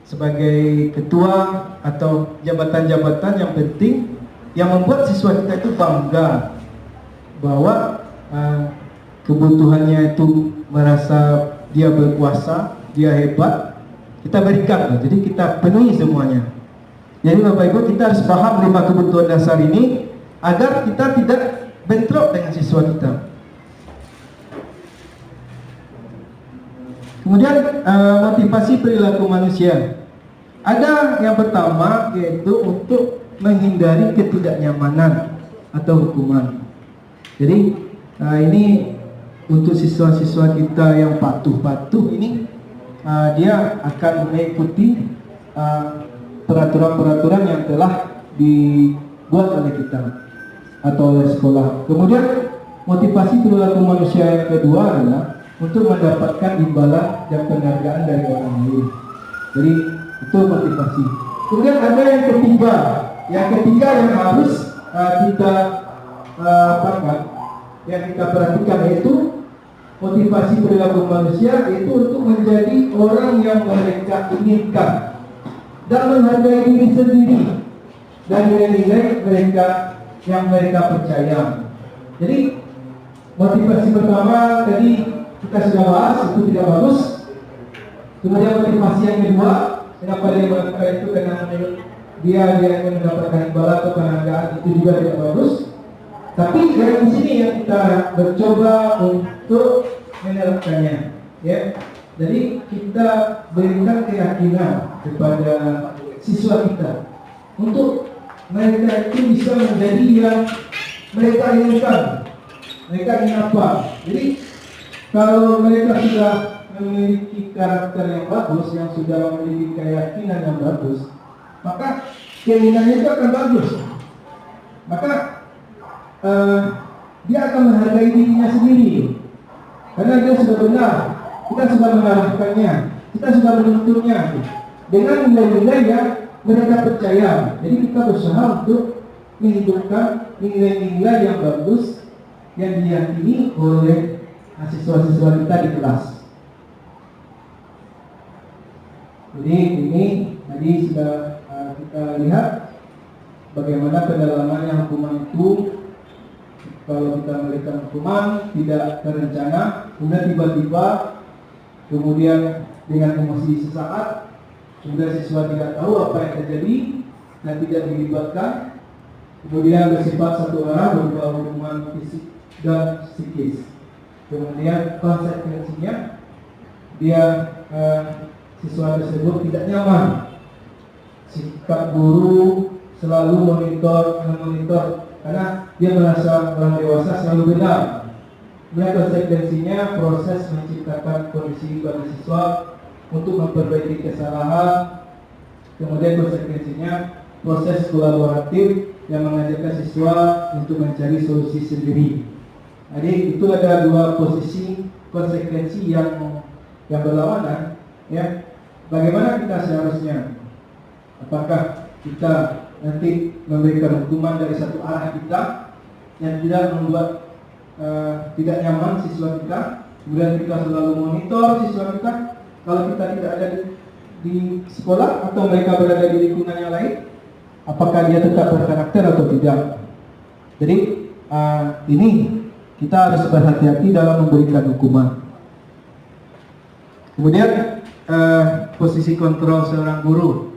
sebagai ketua atau jabatan-jabatan yang penting yang membuat siswa kita itu bangga bahwa kebutuhannya itu merasa dia berkuasa, dia hebat. Kita berikan, jadi kita penuhi semuanya. Jadi Bapak Ibu, kita harus paham 5 kebutuhan dasar ini agar kita tidak bentrok dengan siswa kita. Kemudian motivasi perilaku manusia. Ada yang pertama, yaitu untuk menghindari ketidaknyamanan atau hukuman. Jadi ini untuk siswa-siswa kita yang patuh ini, dia akan mengikuti peraturan-peraturan yang telah dibuat oleh kita atau oleh sekolah. Kemudian motivasi perilaku manusia yang kedua adalah untuk mendapatkan imbalan dan penghargaan dari orang lain. Jadi itu motivasi. Kemudian ada yang ketiga yang harus kita yang kita perhatikan, yaitu motivasi perilaku manusia, itu untuk menjadi orang yang mereka inginkan dan menghargai diri sendiri dan nilai-nilai mereka yang mereka percaya. Jadi motivasi pertama tadi kita sudah bahas, itu tidak bagus. Kemudian motivasi yang kedua, kenapa dia melakukan itu, karena menurut dia ingin mendapatkan imbalan atau penghargaan, itu juga tidak bagus. Tapi dari sini yang kita mencoba untuk menerapkannya, ya. Jadi kita berikan keyakinan kepada siswa kita untuk mereka itu bisa menjadi yang mereka inginkan. Mereka ingin apa? Jadi kalau mereka sudah memiliki karakter yang bagus, yang sudah memiliki keyakinan yang bagus, maka keinginannya itu akan bagus. Maka dia akan menghargai dirinya sendiri, karena dia sudah benar. Kita sudah mengarahkannya, kita sudah menuntunnya dengan nilai-nilai yang mereka percaya. Jadi kita berusaha untuk menghidupkan nilai-nilai yang bagus yang diyakini oleh siswa-siswa kita di kelas. Jadi ini tadi sudah kita lihat bagaimana kedalamannya hukuman itu. Kalau kita memberikan hukuman tidak terencana, kemudian tiba-tiba, kemudian dengan emosi sesaat, kemudian siswa tidak tahu apa yang terjadi dan tidak dilibatkan, kemudian bersifat satu arah berupa hukuman fisik dan psikis. Kemudian konsekuensinya dia siswa tersebut tidak nyaman. Sikap guru selalu monitor karena dia merasa orang dewasa selalu benar. Kemudian konsekuensinya proses menciptakan kondisi bagi siswa untuk memperbaiki kesalahan. Kemudian konsekuensinya proses kolaboratif yang mengajarkan siswa untuk mencari solusi sendiri. Jadi itu ada dua posisi konsekuensi yang berlawanan, ya. Bagaimana kita seharusnya? Apakah kita nanti memberikan hukuman dari satu arah kita yang tidak membuat tidak nyaman siswa kita, kemudian kita selalu monitor siswa kita kalau kita tidak ada di sekolah atau mereka berada di lingkungan yang lain, apakah dia tetap berkarakter atau tidak? Jadi ini kita harus berhati-hati dalam memberikan hukuman. Kemudian posisi kontrol seorang guru.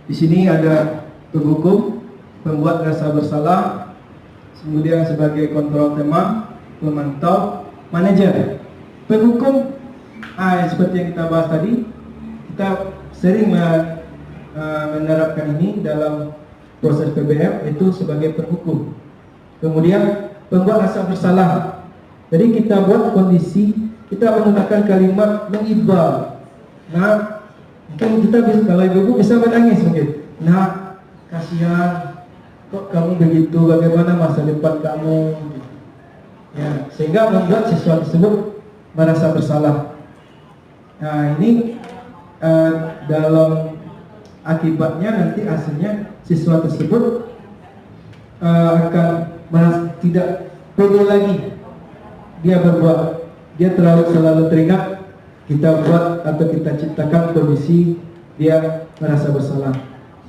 Di sini ada penghukum, pembuat rasa bersalah, kemudian sebagai kontrol teman, pemantau, manajer. Penghukum, seperti yang kita bahas tadi, kita sering menerapkan ini dalam proses PBM itu sebagai penghukum. Kemudian pembuat rasa bersalah. Jadi kita buat kondisi, kita menggunakan kalimat menghibur. Nah, mungkin kita bisa, kalau ibu bisa menangis mungkin. Nah, kasihan, kok kamu begitu, bagaimana masa depan kamu? Ya, sehingga membuat siswa tersebut merasa bersalah. Nah, ini dalam akibatnya nanti hasilnya siswa tersebut akan merasa tidak pede lagi dia berbuat. Dia selalu teringat kita buat atau kita ciptakan kondisi dia merasa bersalah.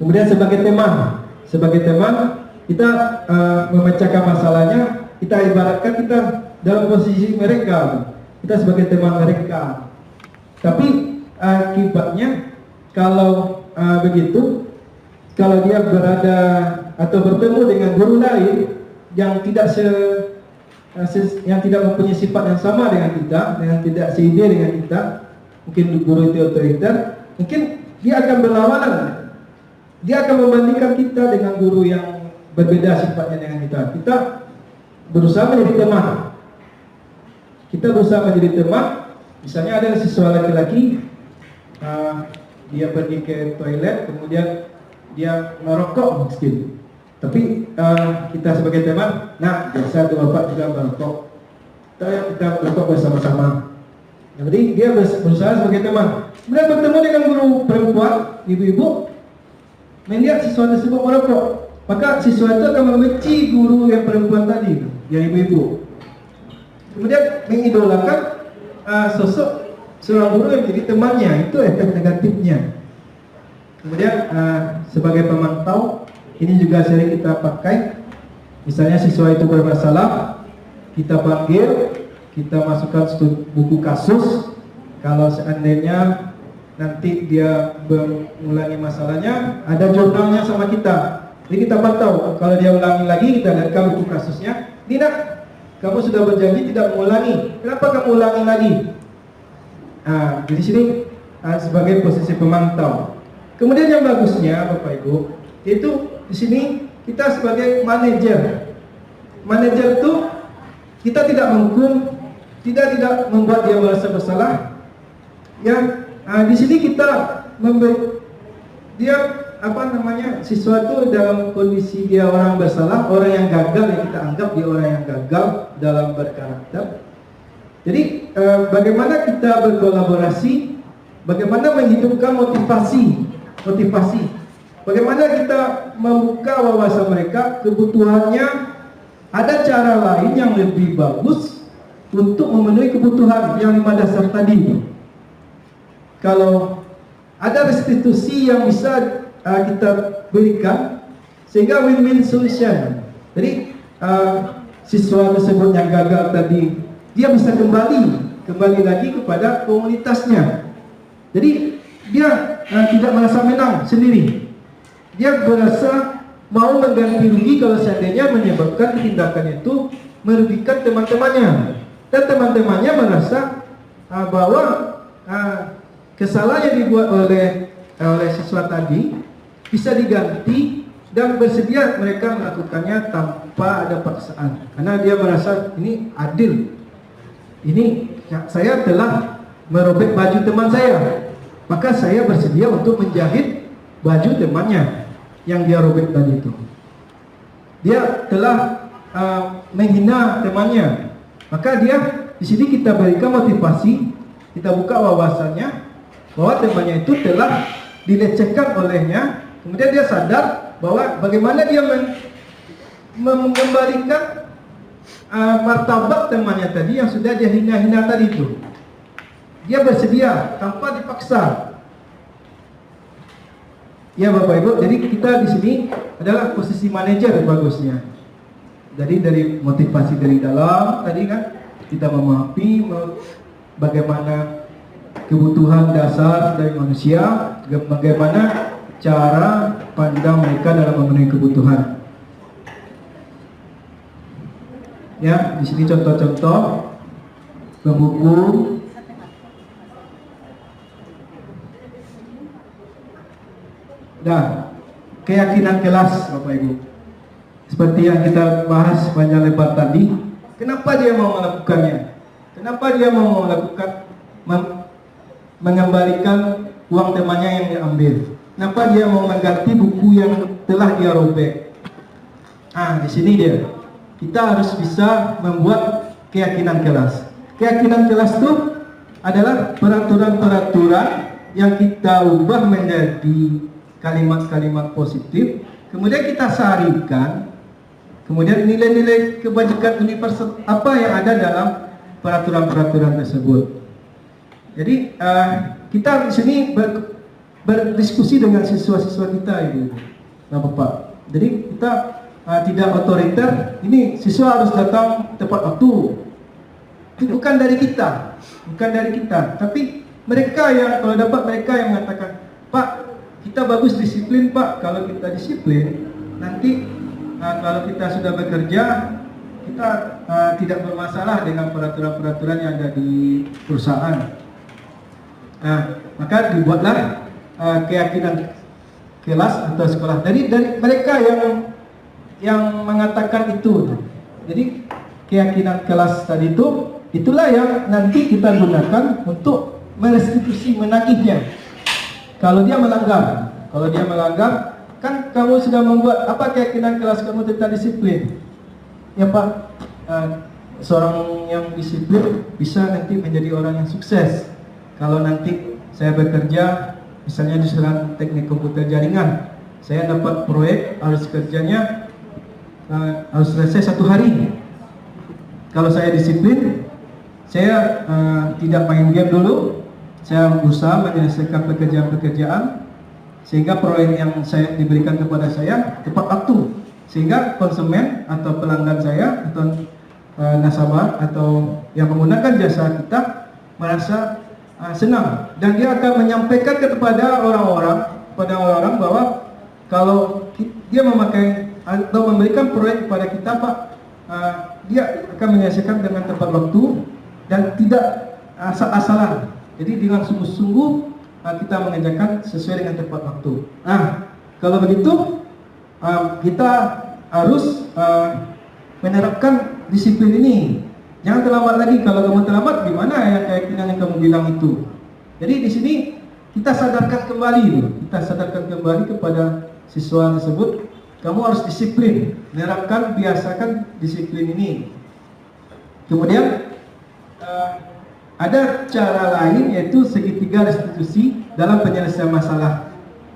Kemudian sebagai teman kita memecahkan masalahnya, kita ibaratkan kita dalam posisi mereka, kita sebagai teman mereka. Tapi akibatnya kalau begitu, kalau dia berada atau bertemu dengan guru lain yang tidak yang tidak mempunyai sifat yang sama dengan kita, yang tidak seide dengan kita, mungkin guru itu otoriter, mungkin dia akan berlawanan. Dia akan membandingkan kita dengan guru yang berbeda sifatnya dengan kita. Kita berusaha menjadi teman. Misalnya ada siswa laki-laki, dia pergi ke toilet, kemudian dia merokok mungkin. Tapi kita sebagai teman, nah biasa tuh bapak juga merokok, kita merokok bersama-sama. Jadi dia berusaha sebagai teman. Kemudian bertemu dengan guru perempuan, ibu-ibu, melihat siswa tersebut merokok, maka siswa itu akan membenci guru yang perempuan tadi, yang ibu-ibu. Kemudian mengidolakan sosok seorang guru yang jadi temannya, itu efek negatifnya. Kemudian sebagai pemantau, ini juga sering kita pakai. Misalnya siswa itu bermasalah, kita panggil, kita masukkan buku kasus. Kalau seandainya nanti dia mengulangi masalahnya, ada jurnalnya sama kita. Jadi kita pantau. Kalau dia ulangi lagi, kita lihatkan buku kasusnya. Tidak, kamu sudah berjanji tidak mengulangi. Kenapa kamu ulangi lagi? Di sini sebagai posisi pemantau. Kemudian yang bagusnya Bapak Ibu, itu di sini kita sebagai manajer. Manajer itu kita tidak menghukum, tidak membuat dia merasa bersalah. Ya, di sini kita memberi dia siswa itu dalam kondisi dia orang bersalah, orang yang gagal, yang kita anggap dia orang yang gagal dalam berkarakter. Jadi bagaimana kita berkolaborasi, bagaimana menghidupkan motivasi, bagaimana kita membuka wawasan mereka, kebutuhannya, ada cara lain yang lebih bagus untuk memenuhi kebutuhan yang 5 dasar tadi. Kalau ada restitusi yang bisa kita berikan sehingga win-win solution. Jadi siswa tersebut yang gagal tadi, dia bisa kembali lagi kepada komunitasnya. Jadi dia tidak merasa menang sendiri. Dia merasa mau mengganti rugi kalau seandainya menyebabkan tindakan itu merugikan teman-temannya, dan teman-temannya merasa bahwa kesalahan yang dibuat oleh siswa tadi bisa diganti dan bersedia mereka melakukannya tanpa ada paksaan, karena dia merasa ini adil, ini saya telah merobek baju teman saya, maka saya bersedia untuk menjahit baju temannya yang dia robek tadi itu. Dia telah menghina temannya, maka dia di sini kita berikan motivasi, kita buka wawasannya bahwa temannya itu telah dilecehkan olehnya, kemudian dia sadar bahwa bagaimana dia mengembalikan martabat temannya tadi yang sudah dia hina-hina tadi itu. Dia bersedia tanpa dipaksa. Ya Bapak Ibu, jadi kita di sini adalah posisi manajer bagusnya. Jadi dari motivasi dari dalam tadi kan kita memahami bagaimana kebutuhan dasar dari manusia, bagaimana cara pandang mereka dalam memenuhi kebutuhan. Ya, di sini contoh-contoh pembuku. Nah, keyakinan kelas Bapak Ibu, seperti yang kita bahas panjang lebar tadi. Kenapa dia mau melakukannya? Kenapa dia mau melakukan mengembalikan uang temannya yang diambil? Kenapa dia mau mengganti buku yang telah dia robek? Di sini dia. Kita harus bisa membuat keyakinan kelas. Keyakinan kelas itu adalah peraturan-peraturan yang kita ubah menjadi kalimat-kalimat positif, kemudian kita sarikan, kemudian nilai-nilai kebajikan universal apa yang ada dalam peraturan-peraturan tersebut. Jadi kita di sini berdiskusi dengan siswa-siswa kita itu, nah Bapak. Jadi kita tidak otoriter. Ini siswa harus datang tepat waktu. Itu bukan dari kita, tapi mereka yang kalau dapat mereka yang mengatakan, Pak, kita bagus disiplin Pak. Kalau kita disiplin, nanti kalau kita sudah bekerja, kita tidak bermasalah dengan peraturan-peraturan yang ada di perusahaan. Maka dibuatlah keyakinan kelas atau sekolah dari mereka yang mengatakan itu. Jadi keyakinan kelas tadi itulah yang nanti kita gunakan untuk merestitusi, menagihnya. Kalau dia melanggar, kan kamu sudah membuat apa keyakinan kelas kamu tentang disiplin? Ya Pak, seorang yang disiplin bisa nanti menjadi orang yang sukses. Kalau nanti saya bekerja, misalnya di jurusan teknik komputer jaringan, saya dapat proyek, harus kerjanya harus selesai 1 hari. Kalau saya disiplin, saya tidak main game dulu. Saya berusaha menyelesaikan pekerjaan-pekerjaan sehingga proyek yang saya diberikan kepada saya tepat waktu, sehingga konsumen atau pelanggan saya atau nasabah atau yang menggunakan jasa kita merasa senang, dan dia akan menyampaikan kepada orang-orang bahwa kalau dia memakai atau memberikan proyek kepada kita Pak, dia akan menyelesaikan dengan tepat waktu dan tidak asal-asalan. Jadi dengan sungguh-sungguh kita mengerjakan sesuai dengan tepat waktu. Nah, kalau begitu kita harus menerapkan disiplin ini. Jangan terlambat lagi. Kalau kamu terlambat, gimana ya keyakinan yang kamu bilang itu? Jadi di sini kita sadarkan kembali, kita sadarkan kembali kepada siswa tersebut. Kamu harus disiplin, menerapkan, biasakan disiplin ini. Kemudian ada cara lain, yaitu segitiga restitusi dalam penyelesaian masalah.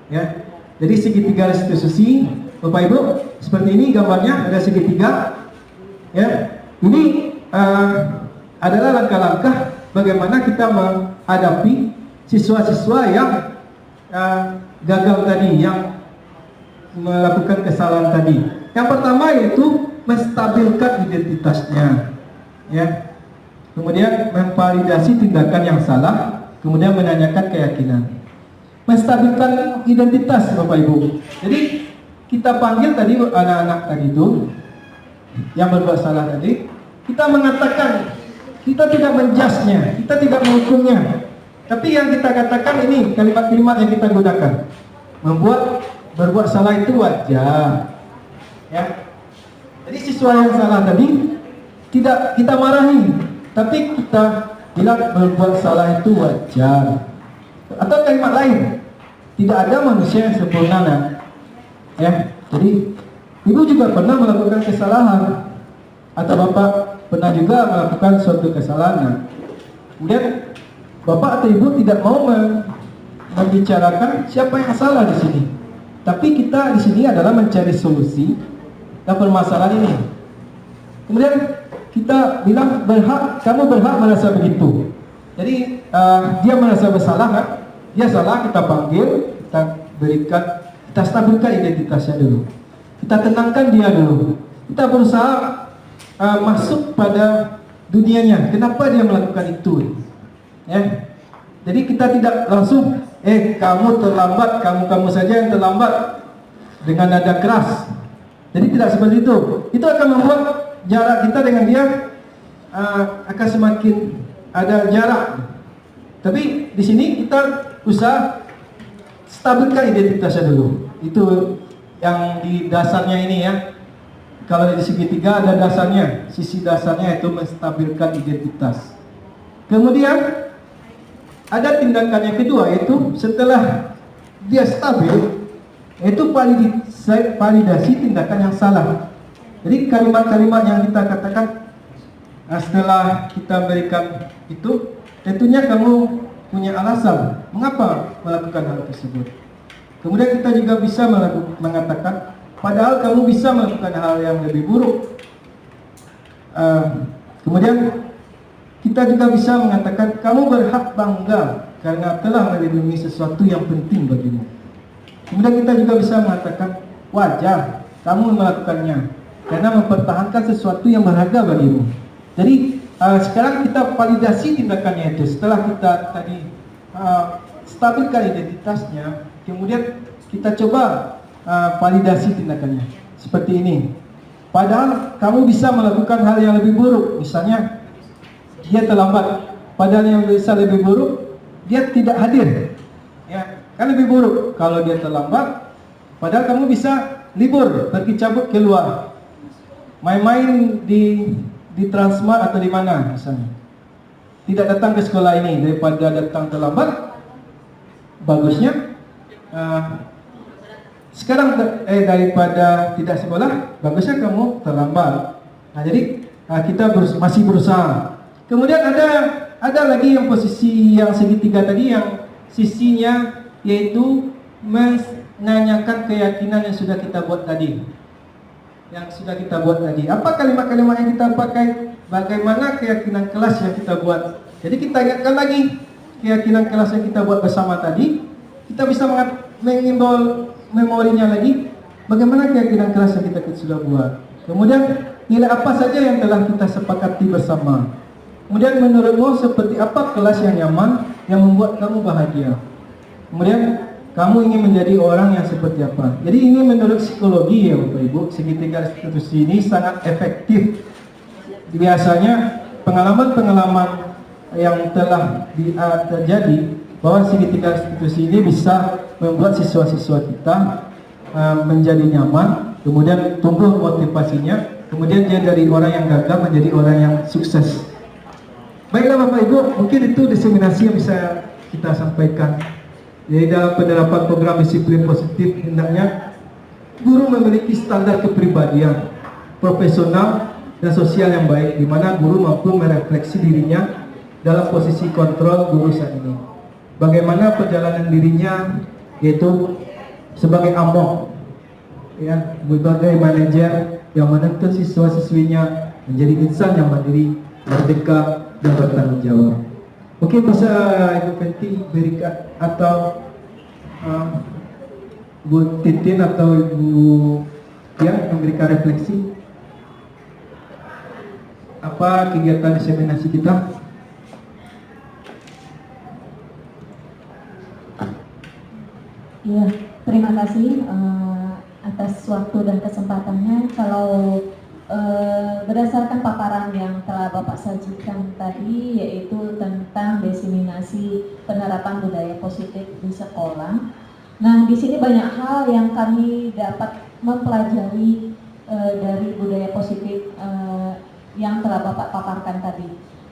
Ya, jadi segitiga restitusi, Bapak Ibu, seperti ini gambarnya, ada segitiga. Ya, ini adalah langkah-langkah bagaimana kita menghadapi siswa-siswa yang gagal tadi, yang melakukan kesalahan tadi. Yang pertama yaitu menstabilkan identitasnya, ya. Kemudian memvalidasi tindakan yang salah, kemudian menanyakan keyakinan. Menstabilkan identitas, Bapak Ibu. Jadi kita panggil tadi anak-anak tadi itu yang berbuat salah tadi, kita mengatakan, kita tidak menjudge-nya, kita tidak menghukumnya, tapi yang kita katakan ini kalimat-kalimat yang kita gunakan. Berbuat salah itu wajar, ya. Jadi siswa yang salah tadi tidak kita marahi, tapi kita bilang berbuat salah itu wajar. Atau kalimat lain, tidak ada manusia yang sempurna, nah. Ya. Jadi ibu juga pernah melakukan kesalahan, atau bapak pernah juga melakukan suatu kesalahan. Nah, kemudian bapak atau ibu tidak mau membicarakan siapa yang salah di sini. Tapi kita di sini adalah mencari solusi dan permasalahan ini. Kemudian kita bilang kamu berhak merasa begitu. Jadi dia merasa bersalah, kan? Dia salah, kita panggil, kita berikan, kita stabilkan identitasnya dulu. Kita tenangkan dia dulu. Kita berusaha masuk pada dunianya. Kenapa dia melakukan itu? Ya. Jadi kita tidak langsung kamu terlambat, kamu saja yang terlambat dengan nada keras. Jadi tidak seperti itu. Itu akan membuat jarak kita dengan dia akan semakin ada jarak. Tapi di sini kita usaha stabilkan identitasnya dulu. Itu yang di dasarnya ini, ya. Kalau di segitiga ada dasarnya, sisi dasarnya itu menstabilkan identitas. Kemudian ada tindakan yang kedua, yaitu setelah dia stabil, yaitu validasi tindakan yang salah. Jadi kalimat-kalimat yang kita katakan setelah kita berikan itu, tentunya kamu punya alasan mengapa melakukan hal tersebut. Kemudian kita juga bisa mengatakan, padahal kamu bisa melakukan hal yang lebih buruk. Kemudian kita juga bisa mengatakan, kamu berhak bangga karena telah melindungi sesuatu yang penting bagimu. Kemudian kita juga bisa mengatakan, wajar kamu melakukannya karena mempertahankan sesuatu yang berharga bagimu. Jadi sekarang kita validasi tindakannya itu. Setelah kita tadi stabilkan identitasnya, kemudian kita coba validasi tindakannya. Seperti ini. Padahal kamu bisa melakukan hal yang lebih buruk. Misalnya dia terlambat, padahal yang bisa lebih buruk, dia tidak hadir. Ya, kan lebih buruk kalau dia terlambat, padahal kamu bisa libur, pergi cabut keluar, main-main di Transmart atau di mana misalnya. Tidak datang ke sekolah ini daripada datang terlambat. Bagusnya sekarang daripada tidak sekolah, bagusnya kamu terlambat. Nah, jadi kita masih berusaha. Kemudian ada lagi yang posisi yang segitiga tadi, yang sisinya yaitu menanyakan keyakinan yang sudah kita buat tadi. Apa kalimat-kalimat yang kita pakai? Bagaimana keyakinan kelas yang kita buat? Jadi kita ingatkan lagi keyakinan kelas yang kita buat bersama tadi. Kita bisa mengimbau memorinya lagi. Bagaimana keyakinan kelas yang kita sudah buat? Kemudian nilai apa saja yang telah kita sepakati bersama? Kemudian menurutmu seperti apa kelas yang nyaman yang membuat kamu bahagia? Kemudian kamu ingin menjadi orang yang seperti apa? Jadi ini menurut psikologi, ya Bapak Ibu, segitiga restitusi ini sangat efektif. Biasanya pengalaman-pengalaman yang telah terjadi, bahwa segitiga institusi ini bisa membuat siswa-siswa kita menjadi nyaman, kemudian tumbuh motivasinya, kemudian dia dari orang yang gagal menjadi orang yang sukses. Baiklah Bapak Ibu, mungkin itu diseminasi yang bisa kita sampaikan. Jadi dalam penerapan program disiplin positif, hendaknya guru memiliki standar kepribadian profesional dan sosial yang baik, di mana guru mampu merefleksi dirinya dalam posisi kontrol guru saat ini. Bagaimana perjalanan dirinya, yaitu sebagai among, ya, sebagai manajer yang menuntun siswa-siswinya menjadi insan yang mandiri, merdeka, dan bertanggung jawab. Mungkin bisa Ibu Fenty berikan, atau Bu Titin atau Ibu Tian memberikan refleksi apa kegiatan diseminasi kita. Ya, terima kasih atas waktu dan kesempatannya. Kalau berdasarkan paparan yang telah Bapak sajikan tadi, yaitu tentang diseminasi penerapan budaya positif di sekolah. Nah, di sini banyak hal yang kami dapat mempelajari dari budaya positif yang telah Bapak paparkan tadi.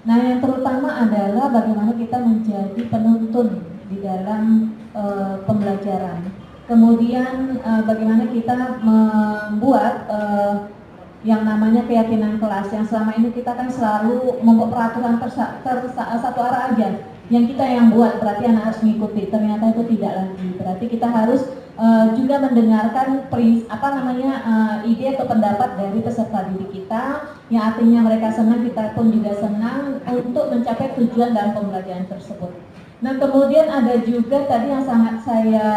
Nah, yang terutama adalah bagaimana kita menjadi penuntun di dalam pembelajaran. Kemudian bagaimana kita membuat yang namanya keyakinan kelas, yang selama ini kita kan selalu membuat peraturan satu arah aja, yang kita yang buat, berarti anak harus mengikuti. Ternyata itu tidak lagi, berarti kita harus juga mendengarkan ide atau pendapat dari peserta didik kita, yang artinya mereka senang, kita pun juga senang untuk mencapai tujuan dalam pembelajaran tersebut. Nah, kemudian ada juga tadi yang sangat saya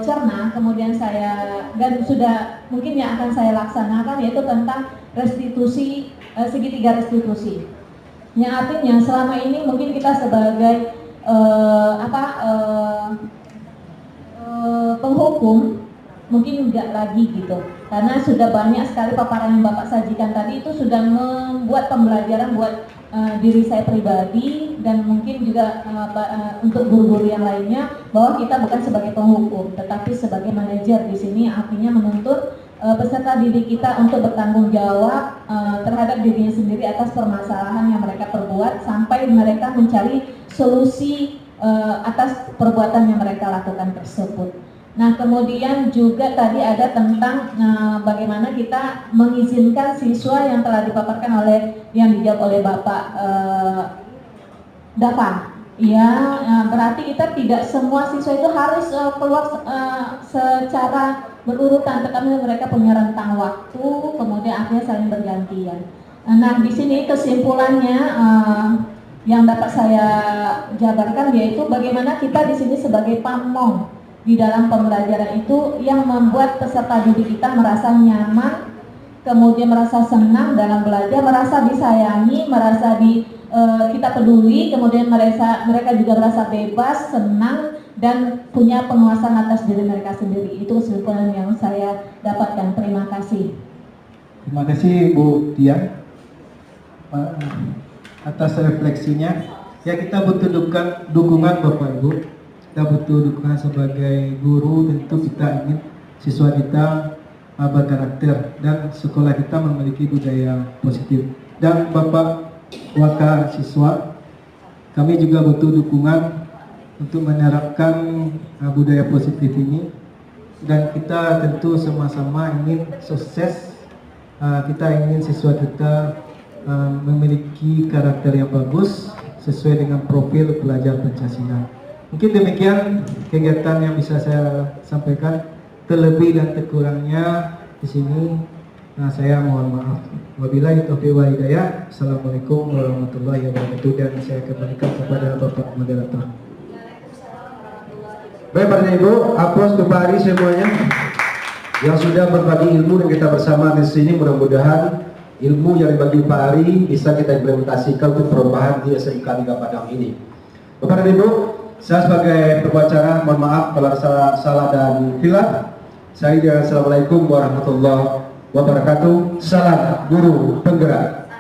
cerna, kemudian saya dan sudah mungkin yang akan saya laksanakan, yaitu tentang restitusi, segitiga restitusi. Yang artinya selama ini mungkin kita sebagai penghukum mungkin tidak lagi gitu, karena sudah banyak sekali paparan yang Bapak sajikan tadi, itu sudah membuat pembelajaran buat diri saya pribadi dan mungkin juga untuk guru-guru yang lainnya, bahwa kita bukan sebagai penghukum tetapi sebagai manajer di sini, artinya menuntut peserta didik kita untuk bertanggung jawab terhadap dirinya sendiri atas permasalahan yang mereka perbuat, sampai mereka mencari solusi atas perbuatan yang mereka lakukan tersebut. Nah, kemudian juga tadi ada tentang bagaimana kita mengizinkan siswa yang telah dipaparkan yang dijawab oleh Bapak Dava. Ya, berarti kita tidak semua siswa itu harus keluar secara berurutan, tetapi mereka punya rentang waktu, kemudian akhirnya saling bergantian. Nah, di sini kesimpulannya yang dapat saya jabarkan, yaitu bagaimana kita di sini sebagai pamong di dalam pembelajaran itu yang membuat peserta didik kita merasa nyaman, kemudian merasa senang dalam belajar, merasa disayangi, merasa kita peduli, kemudian mereka juga merasa bebas, senang, dan punya penguasaan atas diri mereka sendiri. Itu kesimpulan yang saya dapatkan. Terima kasih. Terima kasih Bu Tia atas refleksinya. Ya, kita butuh dukungan Bapak Ibu. Kita butuh dukungan sebagai guru. Tentu kita ingin siswa kita berkarakter dan sekolah kita memiliki budaya positif. Dan Bapak Waka siswa, kami juga butuh dukungan untuk menerapkan budaya positif ini, dan kita tentu sama-sama ingin sukses. Kita ingin siswa kita memiliki karakter yang bagus sesuai dengan profil pelajar Pancasila. Mungkin demikian kegiatan yang bisa saya sampaikan. Terlebih dan terkurangnya di sini saya mohon maaf. Wabillahi taufiq wal hidayah. Assalamualaikum warahmatullahi wabarakatuh, dan saya kembalikan kepada Bapak moderator. Baik Bapak Ibu, aplos untuk Pak Ari semuanya yang sudah berbagi ilmu dan kita bersama di sini. Mudah-mudahan ilmu yang dibagi Pak Ari bisa kita implementasikan untuk perubahan di SMK Liga Padang ini. Bapak dan Ibu, saya sebagai pembicara mohon maaf kalau ada salah dan khilaf. Saya Assalamualaikum warahmatullahi wabarakatuh. Salam guru penggerak.